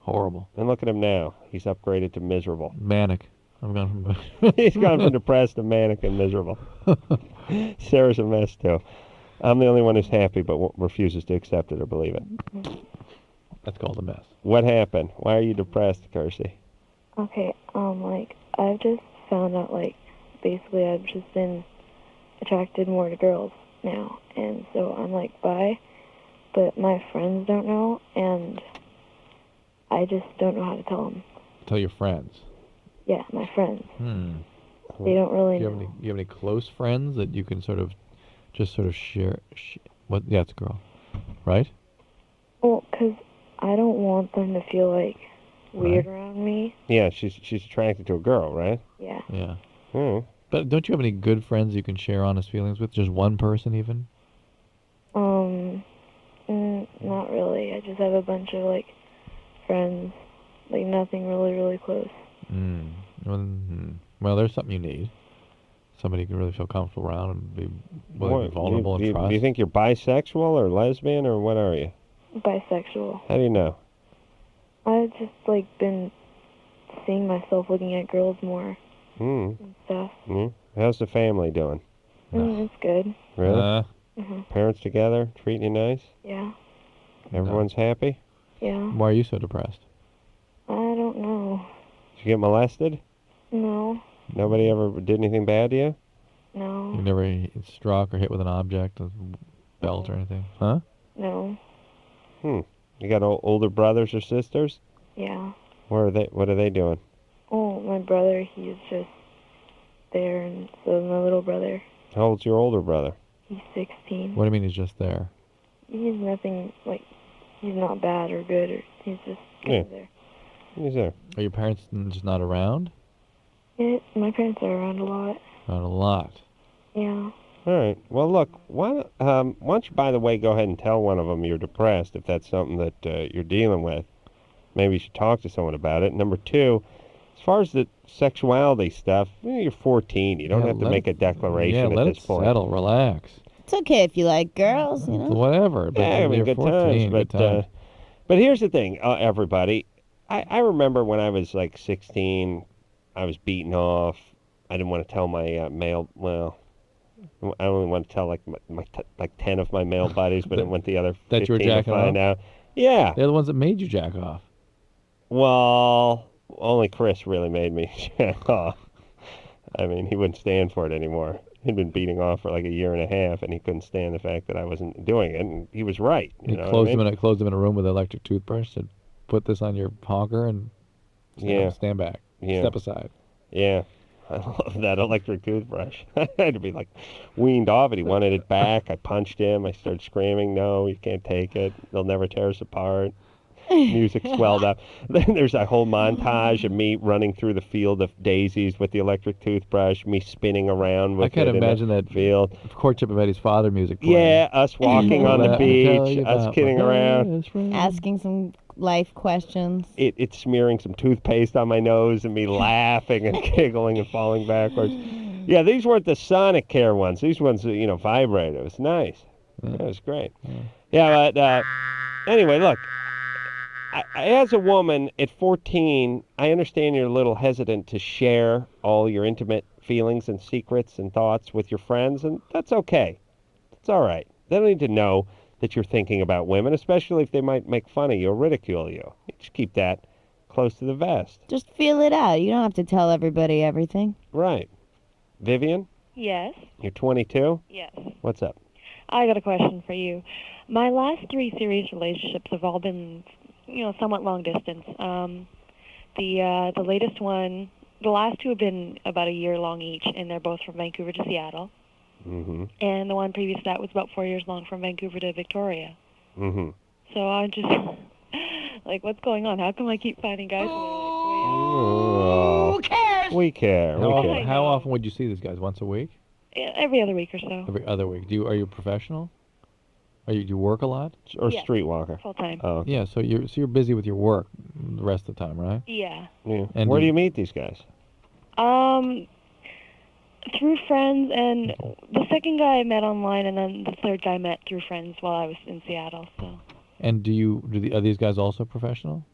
horrible. And look at him now. He's upgraded to miserable. Manic. I've gone from. He's gone from depressed to manic and miserable. Sarah's a mess, too. I'm the only one who's happy but refuses to accept it or believe it. That's called a mess. What happened? Why are you depressed, Kersey? Okay, I've just found out, basically I've just been attracted more to girls now, and so I'm bi, but my friends don't know, and I just don't know how to tell them. Tell your friends. Yeah, my friends. They don't Do really you know. have any? You have any close friends that you can sort of share? What? Yeah, it's a girl, right? Well, 'cause I don't want them to feel weird around me. Yeah, she's attracted to a girl, right? Yeah. Yeah. But don't you have any good friends you can share honest feelings with? Just one person, even? Not really. I just have a bunch of friends, nothing really, really close. Well, there's something you need. Somebody you can really feel comfortable around and be willing to be vulnerable and trust. Do you think you're bisexual or lesbian or what are you? Bisexual. How do you know? I've just been seeing myself looking at girls more Mm. and stuff. Mm. How's the family doing? It's good. Really? Mhm. Parents together, treating you nice? Yeah. Everyone's happy? Yeah. Why are you so depressed? I don't know. Did you get molested? No. Nobody ever did anything bad to you? No. You never struck or hit with an object, a belt or anything? Huh? No. You got older brothers or sisters? Yeah. Where are they? What are they doing? Oh, my brother, he's just there, and so my little brother, How old's your older brother? he's 16. What do you mean he's just there? He's nothing, like, he's not bad or good, or he's just kind of there. He's there. Are your parents just not around? My parents are around a lot. Not a lot. Yeah. All right. Well, look, why don't you, by the way, go ahead and tell one of them you're depressed if that's something that you're dealing with. Maybe you should talk to someone about it. Number two, as far as the sexuality stuff, you're 14. You don't have to make a declaration at this point. Settle, relax. It's okay if you like girls, you know. Whatever. But Yeah, I mean, you're good 14, times. good times. But here's the thing, everybody. I remember when I was like 16, I was beaten off. I didn't want to tell my male, well, I only want to tell like 10 of my male buddies, but I went the other 15 That you were to jacking find off? out. Yeah. They're the ones that made you jack off. Well, only Chris really made me jack off. I mean, he wouldn't stand for it anymore. He'd been beating off for like a year and a half, and he couldn't stand the fact that I wasn't doing it, and he was right. You know closed what I mean? closed him in a room with an electric toothbrush. Said, "Put this on your honker and stand back, step aside." Yeah. I love that electric toothbrush. I had to be like weaned off it. He wanted it back. I punched him. I started screaming, "No, you can't take it. They'll never tear us apart." Music swelled up. Then there's a whole montage of me running through the field of daisies with the electric toothbrush, me spinning around with I can't it imagine in the that field. Courtship of Eddie's father music playing. Yeah, us walking on the Let me tell beach, you us about kidding my around. best friend. Asking some life questions. It's smearing some toothpaste on my nose and me laughing and giggling and falling backwards. Yeah, these weren't the Sonic Care ones. These ones, vibrated. It was nice. It was great. Yeah, but anyway, look. As a woman at 14, I understand you're a little hesitant to share all your intimate feelings and secrets and thoughts with your friends, and that's okay. It's all right. They don't need to know that you're thinking about women, especially if they might make fun of you or ridicule you. You just keep that close to the vest. Just feel it out. You don't have to tell everybody everything. Right. Vivian, Yes. you're 22? Yes. What's up? I got a question for you. My last 3 serious relationships have all been, somewhat long distance. The latest one, the last 2 have been about a year long each, and they're both from Vancouver to Seattle. Mm-hmm. And the one previous to that was about 4 years long from Vancouver to Victoria. Mm-hmm. So I'm just like, what's going on? How come I keep finding guys? Who cares? We care. How often would you see these guys? Once a week? Every other week or so. Every other week. Are you a professional? Do you work a lot? Or Yeah, streetwalker? full-time. Oh, okay. Yeah, so you're busy with your work the rest of the time, right? Yeah. Yeah. And Where do you meet these guys? Through friends, and the second guy I met online, and then the third guy I met through friends while I was in Seattle. So. And are these guys also professional?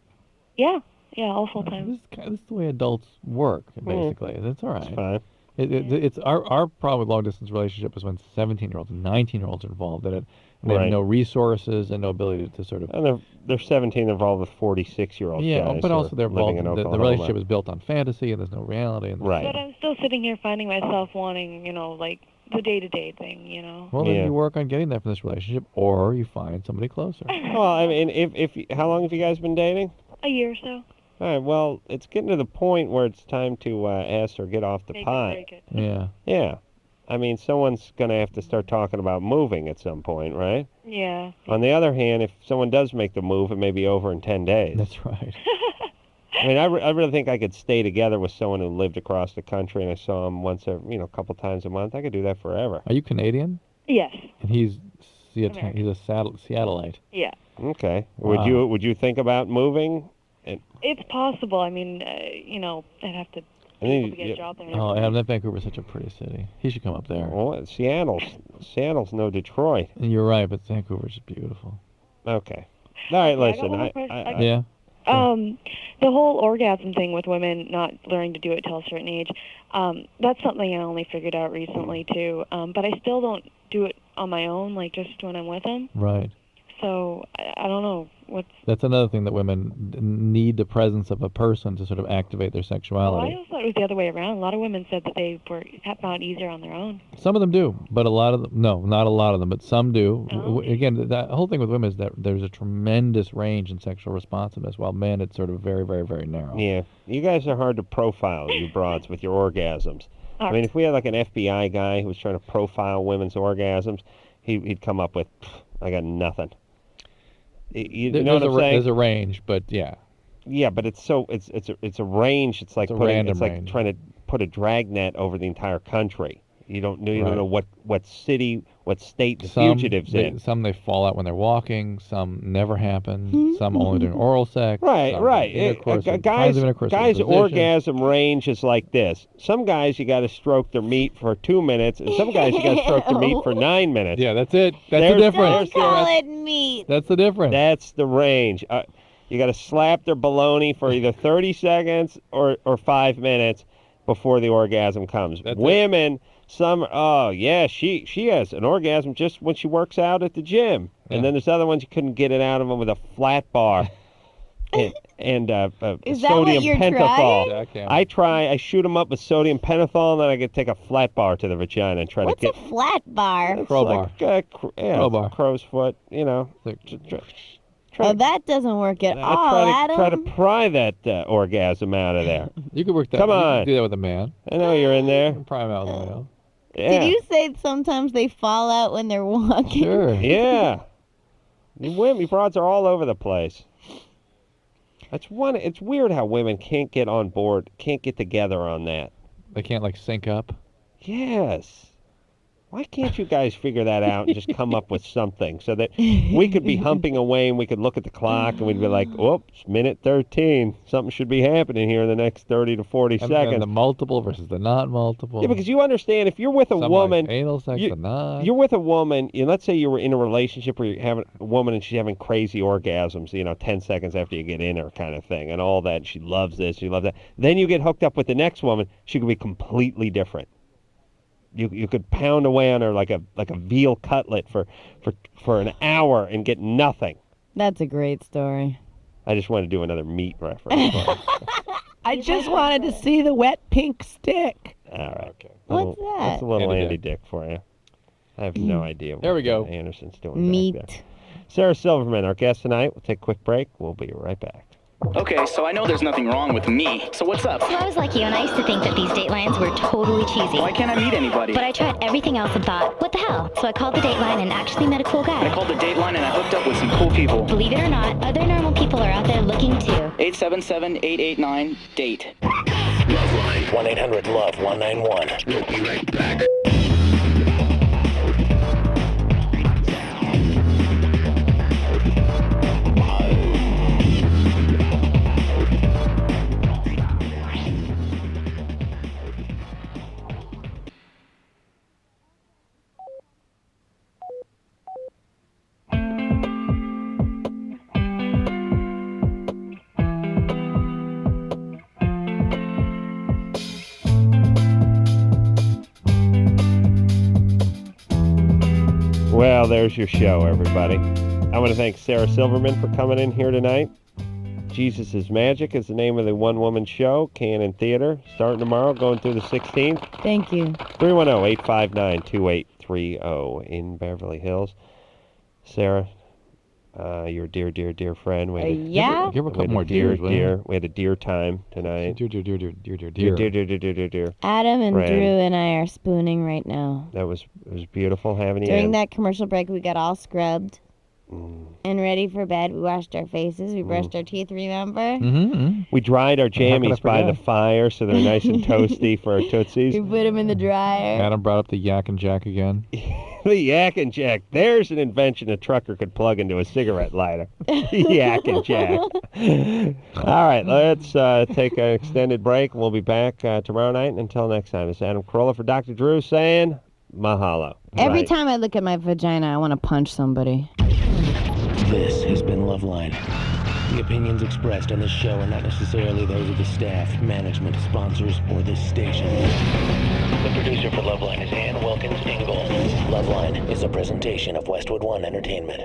Yeah, all full time. This is the way adults work, basically. That's all right. It's fine. It's our problem with long distance relationship is when 17-year-olds and 19-year-olds are involved in it. And they Right. have no resources and no ability to sort of. And they're 17 involved with 46-year-old Yeah, guys. but who also are they're living involved. in The Oklahoma. relationship is built on fantasy, and there's no reality. And Right. But I'm still sitting here finding myself wanting, like the day-to-day thing, Well, then you work on getting that from this relationship, or you find somebody closer. Well, I mean, if how long have you guys been dating? A year or so. All right. Well, it's getting to the point where it's time to ask or get off the Make it, pot. break it. Yeah. Yeah. I mean, someone's going to have to start talking about moving at some point, right? Yeah. On the other hand, if someone does make the move, it may be over in 10 days. That's right. I mean, I really think I could stay together with someone who lived across the country and I saw him once, a couple times a month. I could do that forever. Are you Canadian? Yes. And he's a Seattleite. Yeah. Okay. Wow. Would you think about moving? It's possible. I mean, I'd have to be able to get a job there. Oh, Adam, that Vancouver's such a pretty city. He should come up there. Well, Seattle's no Detroit. You're right, but Vancouver's beautiful. Okay. All right, Okay, I got listen. one more question. Yeah. The whole orgasm thing with women not learning to do it till a certain age, that's something I only figured out recently too. But I still don't do it on my own, like just when I'm with them. Right. So I don't know what's. That's another thing that women need the presence of a person to sort of activate their Well, sexuality. I always thought it was the other way around. A lot of women said that they found it easier on their own. Some of them do, but a lot of them, no, not a lot of them, but some do. Again, the whole thing with women is that there's a tremendous range in sexual responsiveness, while men, it's sort of very, very, very narrow. Yeah. You guys are hard to profile, you broads, with your orgasms. I mean, if we had like an FBI guy who was trying to profile women's orgasms, he'd come up with, I got nothing. You know what I'm saying? There's a range, but yeah. Yeah, but it's a range. It's like trying to put a dragnet over the entire country. You don't know what city, what state the fugitive's in. Some they fall out when they're walking. Some never happen. Some only during oral sex. Right. Guys' orgasm range is like this. Some guys you got to stroke their meat for 2 minutes, and some guys you got to stroke their meat for 9 minutes. Yeah, that's it. That's the difference. Don't call it meat. That's the difference. That's the range. You got to slap their baloney for either 30 seconds or 5 minutes before the orgasm comes. Women. Some, she has an orgasm just when she works out at the gym. Yeah. And then there's other ones you couldn't get it out of them with a flat bar and Is that sodium what you're pentothal. trying? I shoot them up with sodium pentothal, and then I could take a flat bar to the vagina and try What's to get... a flat bar? Crowbar. Crowbar. Crow's foot, you know. That doesn't work at all, Adam. Try to pry that orgasm out of there. You could work that. Come on. You can do that with a man. I know you're in there. Pry him out with a male. Yeah. Did you say sometimes they fall out when they're walking? Sure. Yeah. You broads are all over the place. It's weird how women can't get on board, can't get together on that. They can't sync up? Yes. Why can't you guys figure that out and just come up with something so that we could be humping away and we could look at the clock and we'd be like, oops, minute 13. Something should be happening here in the next 30 to 40 seconds. And the multiple versus the not multiple. Yeah, because you understand, if you're with a woman... Like anal sex or not. You're with a woman, let's say you were in a relationship where you're having a woman and she's having crazy orgasms, 10 seconds after you get in her kind of thing, and all that, and she loves this, she loves that. Then you get hooked up with the next woman, she could be completely different. You could pound away on her like a veal cutlet for an hour and get nothing. That's a great story. I just want to do another meat reference. I just wanted to see the wet pink stick. All right. Okay. What's that? That's a little Andy Andy Dick for you. I have no idea what there we go. Anderson's doing Meat. back there. Sarah Silverman, our guest tonight. We'll take a quick break. We'll be right back. Okay, so I know there's nothing wrong with me. So what's up? So I was like you, and I used to think that these Datelines were totally cheesy. Why can't I meet anybody? But I tried everything else and thought, what the hell? So I called the Dateline and actually met a cool guy. I called the Dateline and I hooked up with some cool people. Believe it or not, other normal people are out there looking too. 877-889-DATE. LoveLine. 1-800-LOVE-191. We'll be right back. Well, there's your show, everybody. I want to thank Sarah Silverman for coming in here tonight. Jesus is Magic is the name of the one-woman show, Cannon Theater, starting tomorrow, going through the 16th. Thank you. 310-859-2830 in Beverly Hills. Sarah, your dear, dear, dear friend. Yeah? Give her a couple more deers, will you? We had a deer time tonight. Deer. Adam and Friend. Drew and I are spooning right now. It was beautiful having you During in. that commercial break, we got all scrubbed and ready for bed. We washed our faces. We brushed our teeth, remember? Mm-hmm. We dried our jammies by the fire so they're nice and toasty for our Tootsies. We put them in the dryer. Adam brought up the Yak and Jack again. The Yak and Jack. There's an invention a trucker could plug into a cigarette lighter. Yak and Jack. All right, let's take an extended break. We'll be back tomorrow night. And until next time, it's Adam Carolla for Dr. Drew saying mahalo. Every Right. time I look at my vagina, I want to punch somebody. This has been LoveLine. The opinions expressed on this show are not necessarily those of the staff, management, sponsors, or this station. The producer for LoveLine is Ann Wilkins Ingle. LoveLine is a presentation of Westwood One Entertainment.